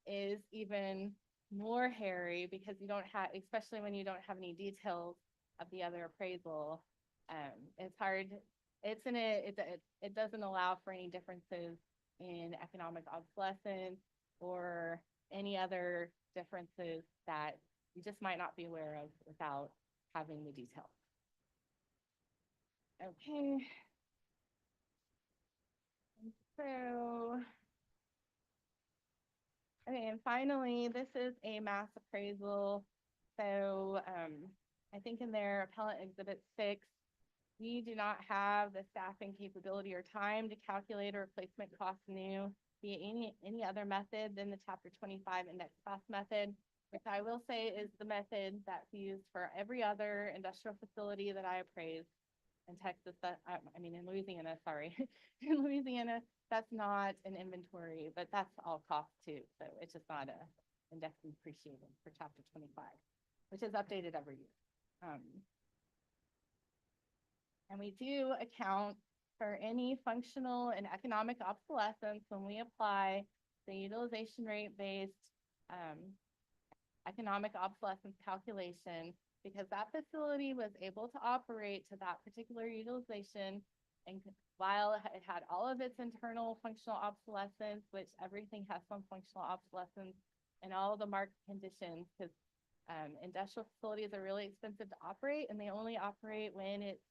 is even more hairy, because you don't have, especially when you don't have any details of the other appraisal. It's hard. It doesn't allow for any differences in economic obsolescence or any other differences that you just might not be aware of without having the details. Okay. So, okay, and finally, this is a mass appraisal. So I think in their appellant exhibit 6, we do not have the staffing capability or time to calculate a replacement cost new via any other method than the Chapter 25 index cost method, which I will say is the method that's used for every other industrial facility that I appraise in Texas. In Louisiana, sorry. In Louisiana, that's not an inventory, but that's all cost too. So it's just not a index depreciated for Chapter 25, which is updated every year. And we do account for any functional and economic obsolescence when we apply the utilization rate based economic obsolescence calculation, because that facility was able to operate to that particular utilization, and while it had all of its internal functional obsolescence, which everything has some functional obsolescence, and all of the market conditions, because industrial facilities are really expensive to operate, and they only operate when it's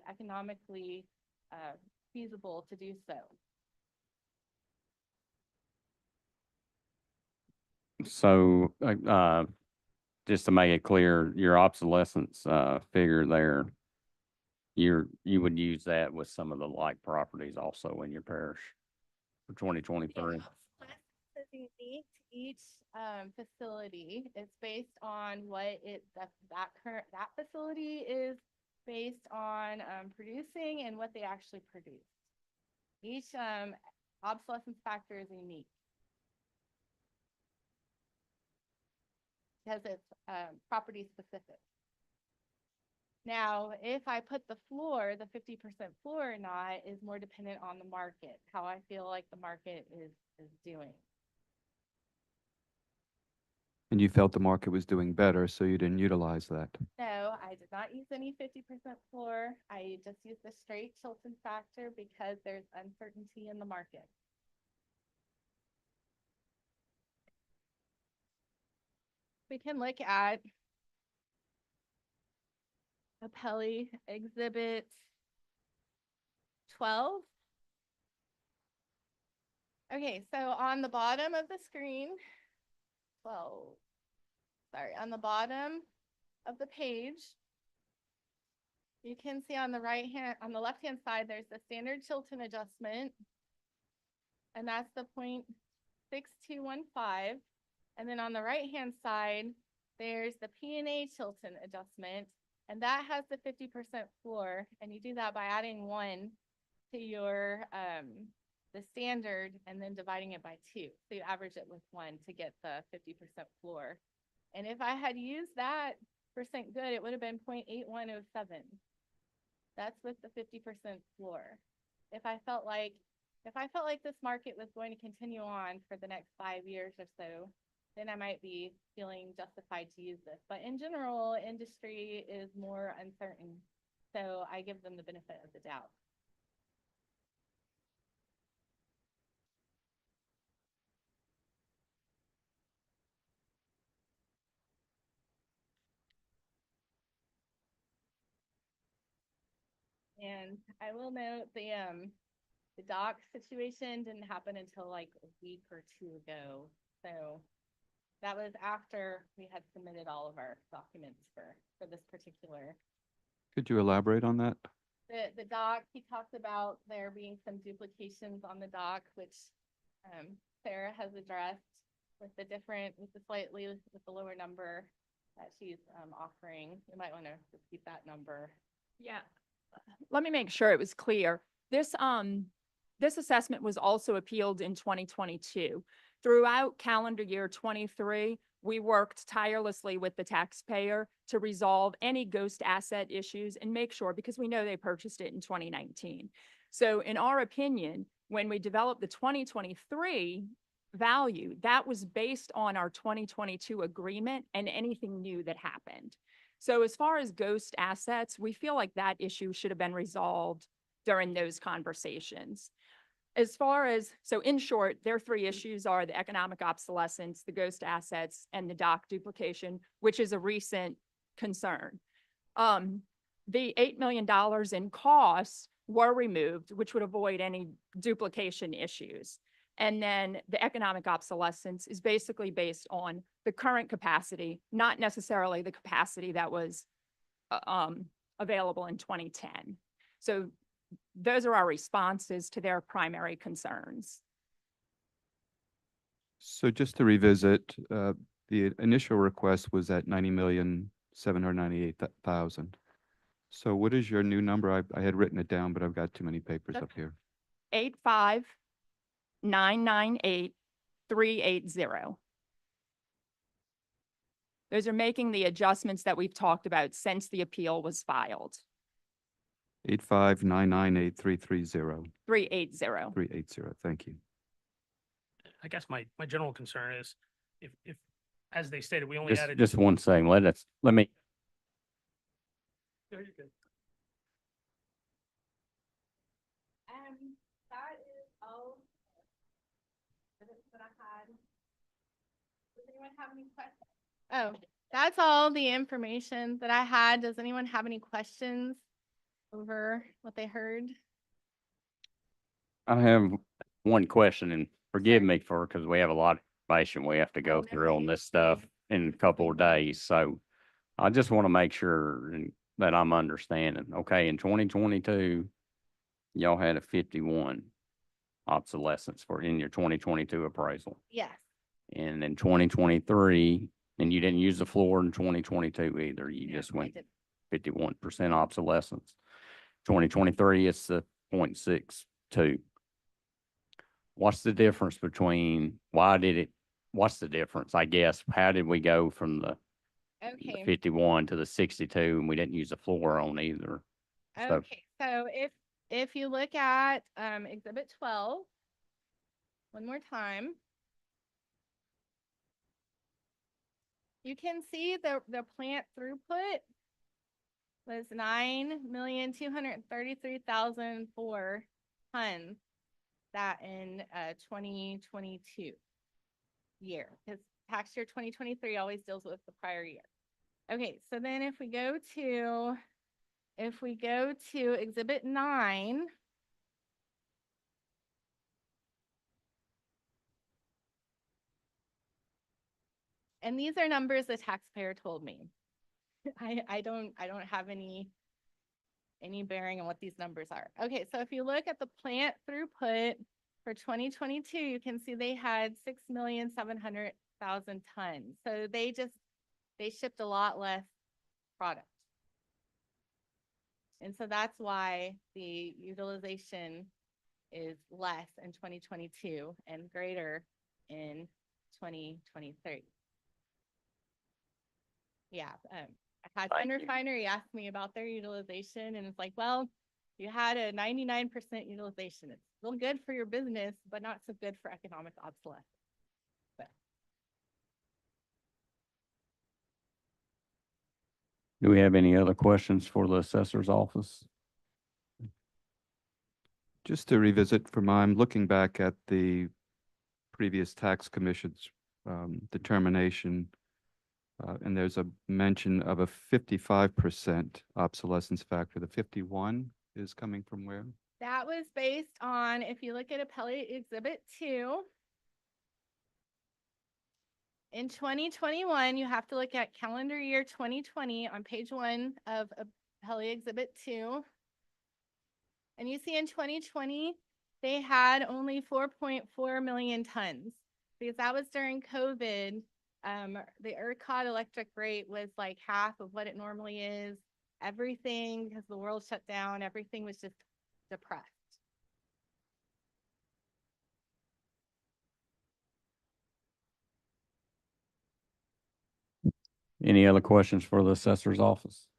economically feasible to do so. So, just to make it clear, your obsolescence figure there, you would use that with some of the like properties also in your parish for 2023. It's unique to each facility. It's based on what that facility is based on producing and what they actually produce. Each obsolescence factor is unique. Because it's property specific. Now, if I put the floor, the 50% floor or not, is more dependent on the market, how I feel like the market is doing. And you felt the market was doing better, so you didn't utilize that. No, I did not use any 50% floor. I just used the straight Chilton factor because there's uncertainty in the market. We can look at Appellee Exhibit 12. Okay, so on the bottom of the screen, on the bottom of the page, you can see on the left-hand side, there's the standard Chilton adjustment. And that's the 0.6215. And then on the right-hand side, there's the P&A Chilton adjustment. And that has the 50% floor. And you do that by adding 1 to your the standard and then dividing it by 2. So you average it with 1 to get the 50% floor. And if I had used that percent good, it would have been 0.8107. That's with the 50% floor. If I felt like this market was going to continue on for the next 5 years or so, then I might be feeling justified to use this. But in general, industry is more uncertain. So I give them the benefit of the doubt. And I will note the dock situation didn't happen until like a week or 2 ago. So that was after we had submitted all of our documents for this particular. Could you elaborate on that? The dock, he talked about there being some duplications on the dock, which Sarah has addressed with the lower number that she's offering. You might want to repeat that number. Yeah. Let me make sure it was clear. This assessment was also appealed in 2022. Throughout calendar year 23, we worked tirelessly with the taxpayer to resolve any ghost asset issues and make sure, because we know they purchased it in 2019. So in our opinion, when we developed the 2023 value, that was based on our 2022 agreement and anything new that happened. So as far as ghost assets, we feel like that issue should have been resolved during those conversations. As far as, so in short, their 3 issues are the economic obsolescence, the ghost assets, and the dock duplication, which is a recent concern. The $8 million in costs were removed, which would avoid any duplication issues. And then the economic obsolescence is basically based on the current capacity, not necessarily the capacity that was available in 2010. So those are our responses to their primary concerns. So just to revisit, the initial request was at 90,798,000. So what is your new number? I had written it down, but I've got too many papers up here. 85998,380. Those are making the adjustments that we've talked about since the appeal was filed. 85998,330. 380. 380, thank you. I guess my general concern is if, as they stated, we only added. Just one second. Let me. No, you're good. That is all that I had. Does anyone have any questions? Oh, that's all the information that I had. Does anyone have any questions over what they heard? I have one question, and forgive me because we have a lot of information we have to go no through on worries. this stuff in a couple of days. So I just want to make sure, and that I'm understanding. Okay, in 2022, y'all had a 51 obsolescence in your 2022 appraisal. Yes, And in 2023, and you didn't use the floor in 2022 either. You No, just I went didn't. 51% obsolescence. 2023, it's the 0.62. What's the difference between, what's the difference, I guess? How did we go from the okay. 51 to the 62 and we didn't use the floor on either? So, Okay, so if you look at exhibit 12, one more time. You can see the plant throughput was 9,233,004 tons that in 2022 year, because tax year 2023 always deals with the prior year. Okay, so then if we go to exhibit 9, and these are numbers the taxpayer told me. I don't have any bearing on what these numbers are. Okay, so if you look at the plant throughput for 2022, you can see they had 6,700,000 tons. So they shipped a lot less product. And so that's why the utilization is less in 2022 and greater in 2023. Yeah, I had Thank one you. refinery ask me about their utilization, and it's like, well, you had a 99% utilization. It's still good for your business, but not so good for economic obsolescence. do we have any other questions for the assessor's office? Just to revisit from, I'm looking back at the previous tax commission's determination, and there's a mention of a 55% obsolescence factor. The 51 is coming from where? That was based on, if you look at Appellate Exhibit 2, in 2021, you have to look at calendar year 2020 on page 1 of Appellate Exhibit 2. And you see in 2020, they had only 4.4 million tons because that was during COVID. The ERCOT electric rate was like half of what it normally is. Everything, because the world shut down, everything was just depressed. Any other questions for the assessor's office?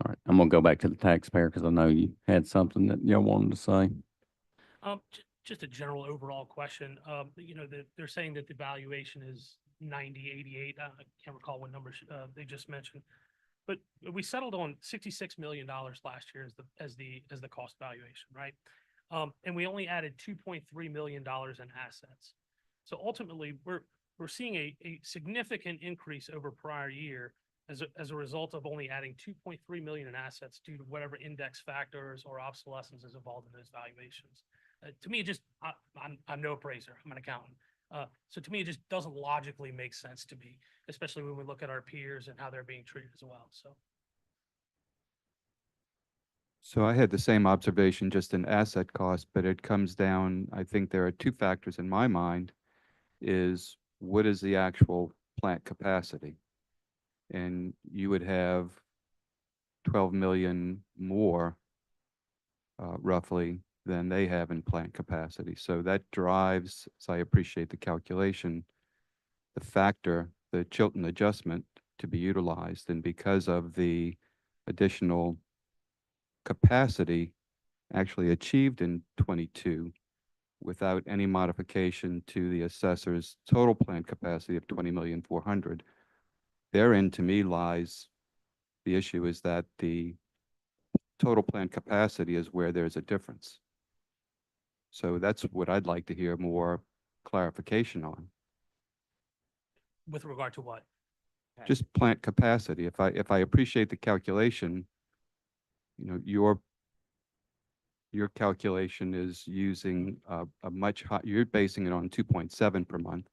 All right, I'm gonna go back to the taxpayer because I know you had something that y'all wanted to say. Just a general overall question. They're saying that the valuation is 90, 88. I can't recall what numbers they just mentioned. But we settled on $66 million last year as the cost valuation, right? And we only added $2.3 million in assets. So ultimately, we're seeing a significant increase over prior year as a result of only adding 2.3 million in assets due to whatever index factors or obsolescence is involved in those valuations. To me, I'm no appraiser, I'm an accountant. So to me, it just doesn't logically make sense to me, especially when we look at our peers and how they're being treated as well, so. So I had the same observation, just in asset cost, but it comes down, I think there are two factors in my mind, is what is the actual plant capacity? And you would have 12 million more, roughly, than they have in plant capacity. So that drives, so I appreciate the calculation, the factor, the Chilton adjustment to be utilized. And because of the additional capacity actually achieved in 22 without any modification to the assessor's total plant capacity of 20,400,000, therein to me lies the issue is that the total plant capacity is where there's a difference. So that's what I'd like to hear more clarification on. With regard to what? Just plant capacity. If I appreciate the calculation, your calculation is using a much high, you're basing it on 2.7 per month.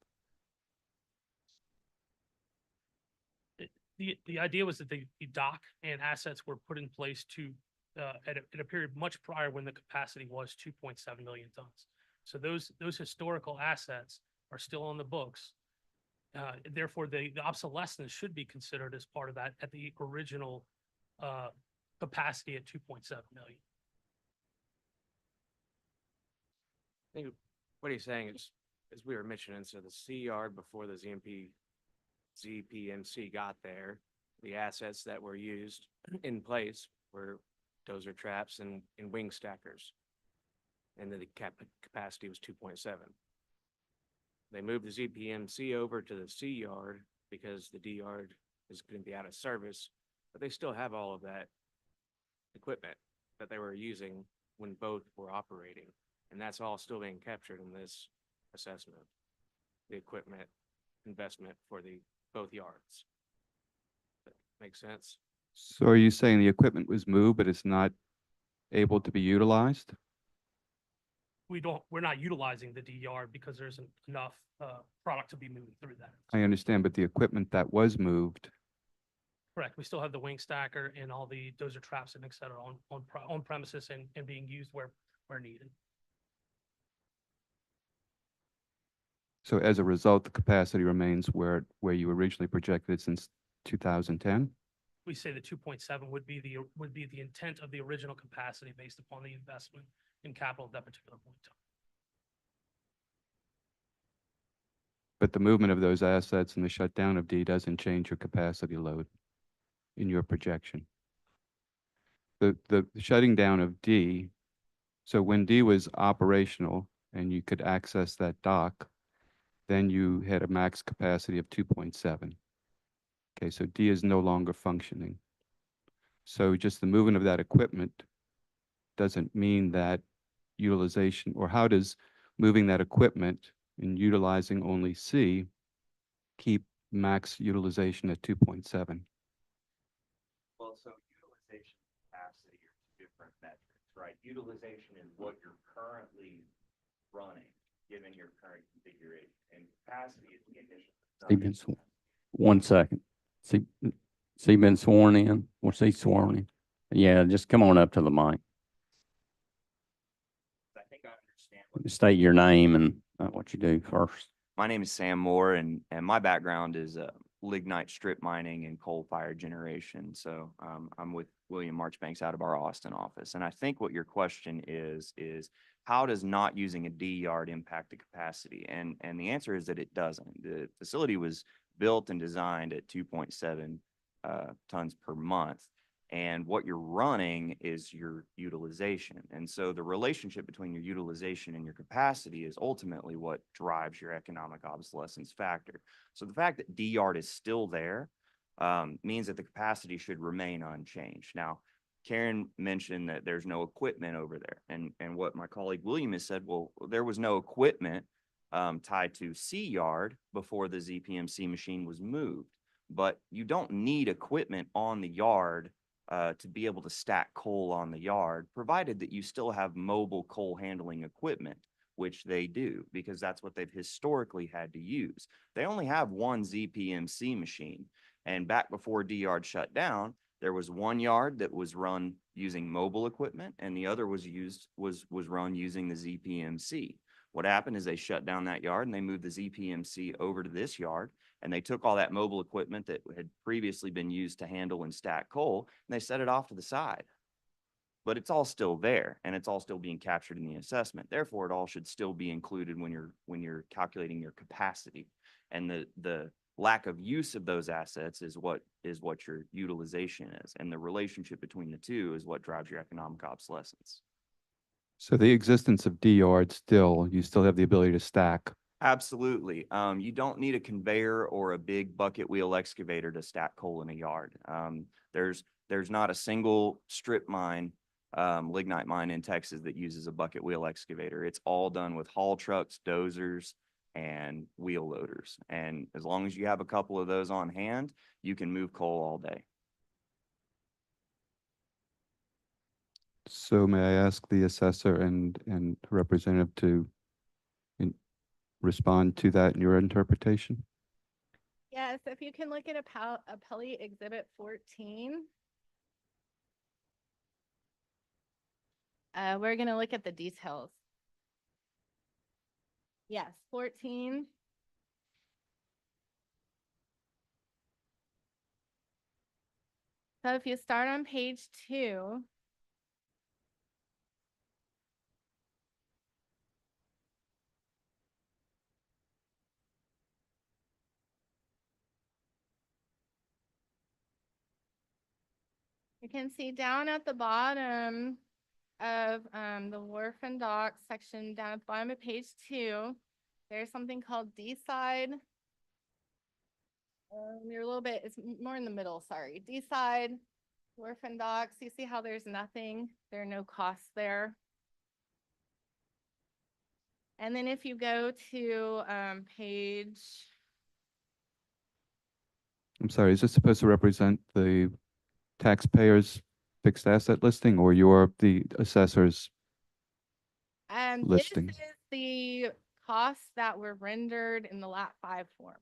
The idea was that the dock and assets were put in place to, at a period much prior when the capacity was 2.7 million tons. So those historical assets are still on the books. Therefore, the obsolescence should be considered as part of that at the original capacity at 2.7 million. I think what he's saying is, as we were mentioning, so the C yard before the ZPMC got there, the assets that were used in place were dozer traps and wing stackers. And then the capacity was 2.7. They moved the ZPMC over to the C yard because the D yard is going to be out of service, but they still have all of that equipment that they were using when both were operating. And that's all still being captured in this assessment, the equipment investment for the both yards. That makes sense? So are you saying the equipment was moved, but it's not able to be utilized? We're not utilizing the D yard because there isn't enough product to be moving through that. I understand, but the equipment that was moved, Correct. We still have the wing stacker and all the dozer traps and et cetera on premises and being used where needed. so as a result, the capacity remains where you originally projected since 2010? We say the 2.7 would be the intent of the original capacity based upon the investment in capital at that particular point in time. But the movement of those assets and the shutdown of D doesn't change your capacity load in your projection. The shutting down of D, so when D was operational and you could access that dock, then you had a max capacity of 2.7. Okay, so D is no longer functioning. So just the movement of that equipment doesn't mean that utilization, or how does moving that equipment and utilizing only C keep max utilization at 2.7? Well, so utilization and capacity are two different metrics, right? Utilization is what you're currently running, given your current configuration, and capacity is the initial. He been sworn. 1 second. See, been sworn in? Was he sworn in? Yeah, just come on up to the mic. I think I understand what. State your name and what you do first. My name is Sam Moore, and my background is lignite strip mining and coal-fired generation. So I'm with William Marchbanks out of our Austin office. And I think what your question is how does not using a D yard impact the capacity? And the answer is that it doesn't. The facility was built and designed at 2.7 tons per month. And what you're running is your utilization. And so the relationship between your utilization and your capacity is ultimately what drives your economic obsolescence factor. So the fact that D yard is still there means that the capacity should remain unchanged. Now, Karen mentioned that there's no equipment over there. And what my colleague William has said, well, there was no equipment tied to C yard before the ZPMC machine was moved. But you don't need equipment on the yard to be able to stack coal on the yard, provided that you still have mobile coal handling equipment, which they do, because that's what they've historically had to use. They only have one ZPMC machine. And back before D yard shut down, there was one yard that was run using mobile equipment, and the other was run using the ZPMC. What happened is they shut down that yard and they moved the ZPMC over to this yard, and they took all that mobile equipment that had previously been used to handle and stack coal, and they set it off to the side. But it's all still there, and it's all still being captured in the assessment. Therefore, it all should still be included when you're calculating your capacity. And the lack of use of those assets is what your utilization is. And the relationship between the two is what drives your economic obsolescence. So the existence of D yard you still have the ability to stack. Absolutely. You don't need a conveyor or a big bucket wheel excavator to stack coal in a yard. There's not a single strip mine, lignite mine in Texas that uses a bucket wheel excavator. It's all done with haul trucks, dozers, and wheel loaders. And as long as you have a couple of those on hand, you can move coal all day. So may I ask the assessor and representative to respond to that in your interpretation? Yes, if you can look at appellee exhibit 14. We're gonna look at the details. Yes, 14. So if you start on page 2. You can see down at the bottom of the wharf and dock section, down at the bottom of page 2, there's something called D-side. You're a little bit, it's more in the middle, sorry. D-side, wharf and docks, you see how there's nothing, there are no costs there. And then if you go to page, I'm sorry, is this supposed to represent the taxpayers' fixed asset listing or the assessor's this listing? is the costs that were rendered in the Lat 5 form.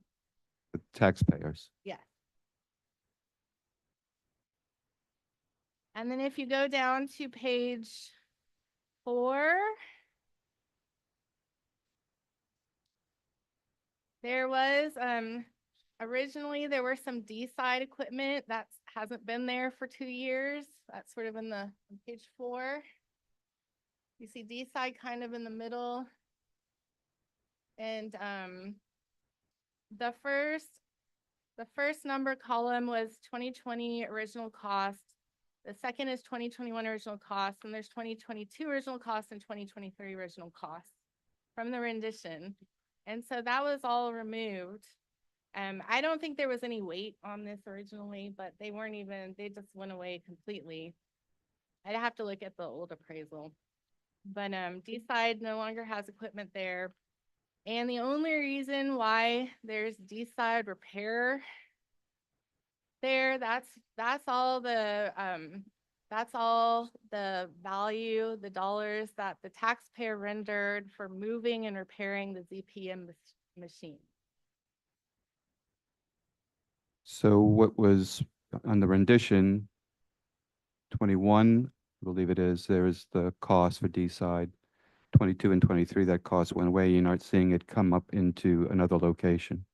The taxpayers? Yes. And then if you go down to page 4, there was, originally there were some D-side equipment that hasn't been there for 2 years. That's sort of in the on page 4. You see D-side kind of in the middle. And the first number column was 2020 original cost. The second is 2021 original cost, and there's 2022 original cost and 2023 original cost from the rendition. And so that was all removed. I don't think there was any weight on this originally, but they just went away completely. I'd have to look at the old appraisal. But D-side no longer has equipment there. And the only reason why there's D-side repair there, that's all the value, the dollars that the taxpayer rendered for moving and repairing the ZPM machine. So what was on the rendition 21, I believe it is, there is the cost for D-side. 22 and 23, that cost went away. You're not seeing it come up into another location.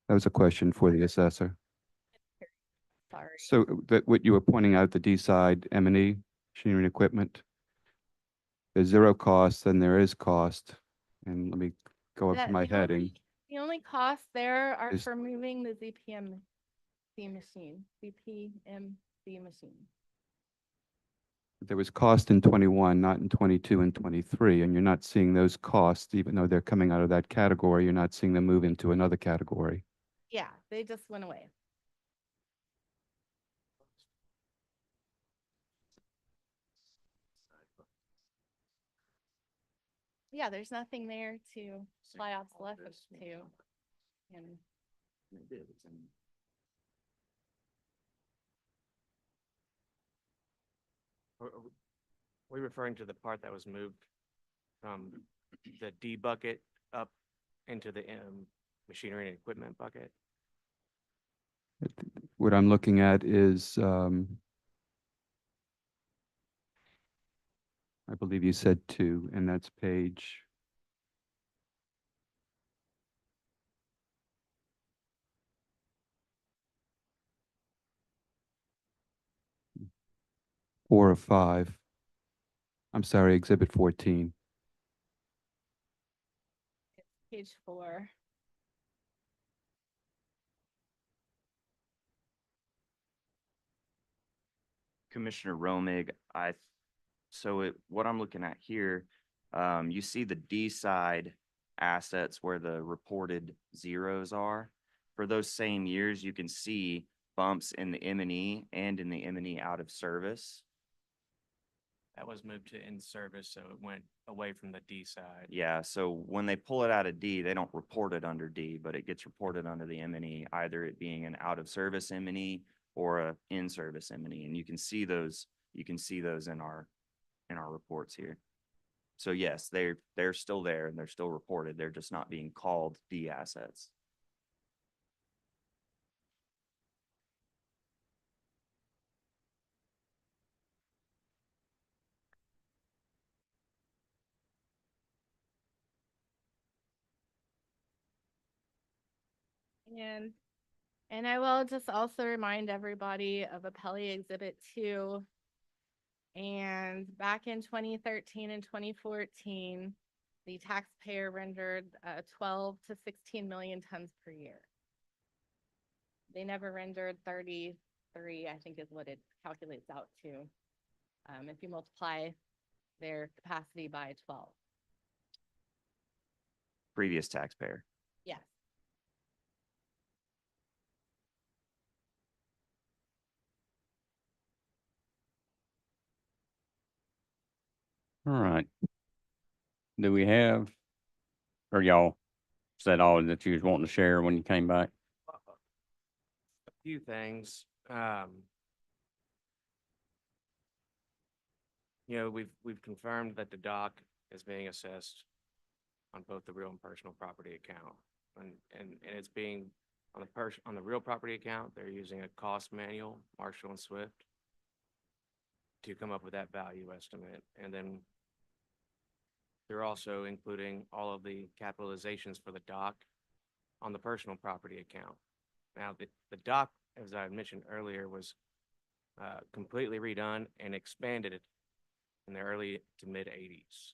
That was a question for the assessor. Sorry. So that what you were pointing out, the D-side M&E, machinery and equipment, there's zero cost, then there is cost. And let me go up to my heading. The only costs there are Is- for moving the ZPMC machine. There was cost in 21, not in 22 and 23, and you're not seeing those costs, even though they're coming out of that category, you're not seeing them move into another category. Yeah, they just went away. Yeah, there's nothing there to fly obsolescence to. And Are we referring to the part that was moved from the D bucket up into the machinery and equipment bucket? What I'm looking at is, I believe you said 2, and that's page four or 5. I'm sorry, exhibit 14. page 4. Commissioner Romig, what I'm looking at here, you see the D side assets where the reported zeros are. For those same years, you can see bumps in the M&E and in the M&E out of service. That was moved to in service, so it went away from the D side. Yeah, so when they pull it out of D, they don't report it under D, but it gets reported under the M&E, either it being an out of service M&E or a in service M&E, and you can see those in our reports here. So yes, they're still there and they're still reported. They're just not being called D assets. And, and I will just also remind everybody of Appellee Exhibit 2. And back in 2013 and 2014, the taxpayer rendered 12 to 16 million tons per year. They never rendered 33, I think is what it calculates out to. If you multiply their capacity by 12. Previous taxpayer. Yes. All right. Do we have, or y'all said all that you was wanting to share when you came back? A few things. You know, we've confirmed that the dock is being assessed on both the real and personal property account. And it's being, on the real property account, they're using a cost manual, Marshall and Swift, to come up with that value estimate. And then they're also including all of the capitalizations for the dock on the personal property account. Now, the dock, as I mentioned earlier, was completely redone and expanded in the early to mid 80s,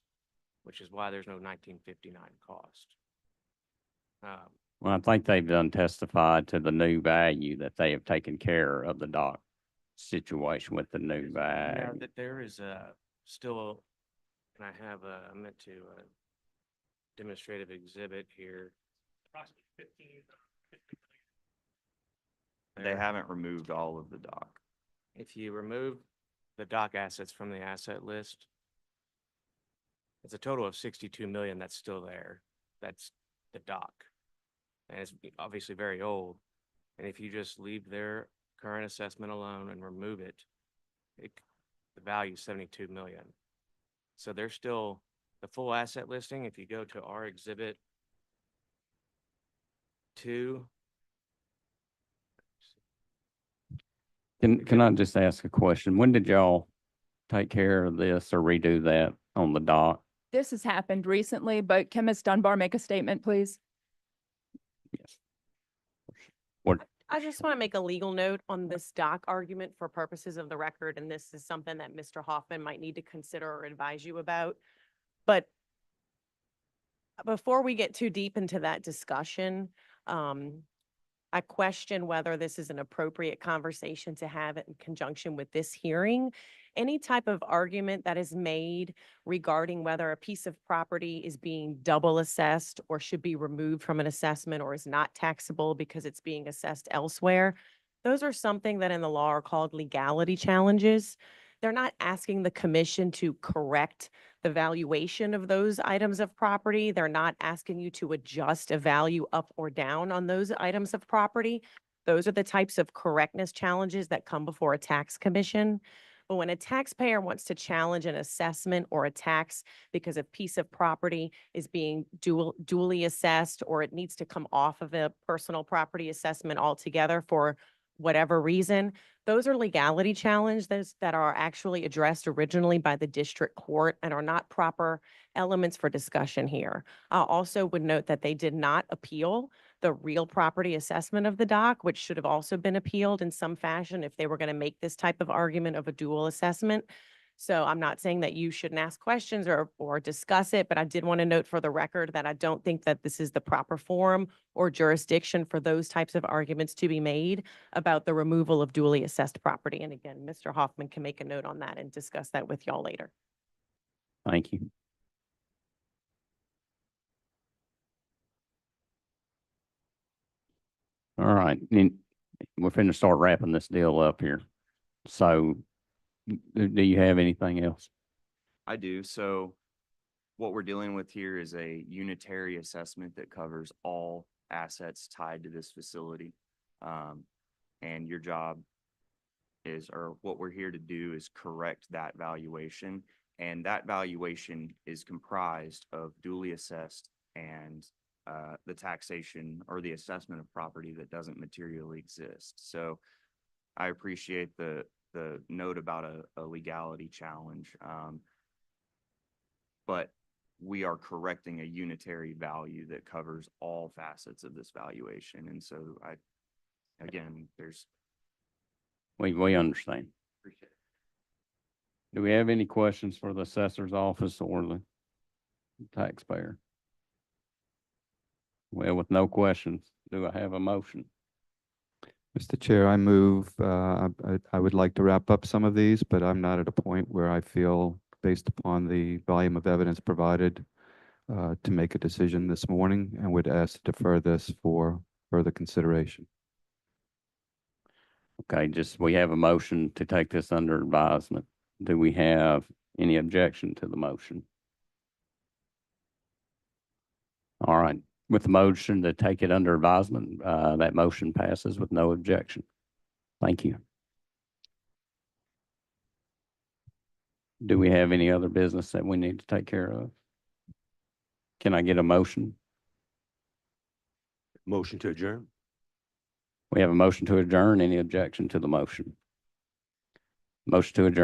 which is why there's no 1959 cost. Well, I think they've done testified to the new value that they have taken care of the dock situation with the new Now, value. that there is still, and I meant to demonstrative exhibit here. Approximately 15. They There. haven't removed all of the dock. If you remove the dock assets from the asset list, it's a total of 62 million that's still there. That's the dock. And it's obviously very old. And if you just leave their current assessment alone and remove it, the value is 72 million. So there's still the full asset listing. If you go to our exhibit 2, Can I just ask a question? When did y'all take care of this or redo that on the dock? This has happened recently, but can Ms. Dunbar make a statement, please? Yes. What, I just want to make a legal note on this dock argument for purposes of the record, and this is something that Mr. Hoffman might need to consider or advise you about. But before we get too deep into that discussion, I question whether this is an appropriate conversation to have in conjunction with this hearing. Any type of argument that is made regarding whether a piece of property is being double assessed or should be removed from an assessment or is not taxable because it's being assessed elsewhere, those are something that in the law are called legality challenges. They're not asking the commission to correct the valuation of those items of property. They're not asking you to adjust a value up or down on those items of property. Those are the types of correctness challenges that come before a tax commission. But when a taxpayer wants to challenge an assessment or a tax because a piece of property is being duly assessed, or it needs to come off of a personal property assessment altogether for whatever reason, those are legality challenges that are actually addressed originally by the district court and are not proper elements for discussion here. I also would note that they did not appeal the real property assessment of the dock, which should have also been appealed in some fashion if they were going to make this type of argument of a dual assessment. So I'm not saying that you shouldn't ask questions or discuss it, but I did want to note for the record that I don't think that this is the proper forum or jurisdiction for those types of arguments to be made about the removal of duly assessed property. And again, Mr. Hoffman can make a note on that and discuss that with y'all later. thank you. All right, we're finna start wrapping this deal up here. So do you have anything else? I do. So what we're dealing with here is a unitary assessment that covers all assets tied to this facility. And your job is, or what we're here to do is correct that valuation And that valuation is comprised of duly assessed and the taxation or the assessment of property that doesn't materially exist. So I appreciate the note about a legality challenge. But we are correcting a unitary value that covers all facets of this valuation. And so again, We understand. appreciate it. Do we have any questions for the assessor's office or the taxpayer? Well, with no questions, do I have a motion? Mr. Chair, I move, I would like to wrap up some of these, but I'm not at a point where I feel, based upon the volume of evidence provided, to make a decision this morning, and would ask to defer this for further consideration. Okay, we have a motion to take this under advisement. Do we have any objection to the motion? All right, with the motion to take it under advisement, that motion passes with no objection. Thank you. Do we have any other business that we need to take care of? Can I get a motion? Motion to adjourn? We have a motion to adjourn. Any objection to the motion? Motion to adjourn.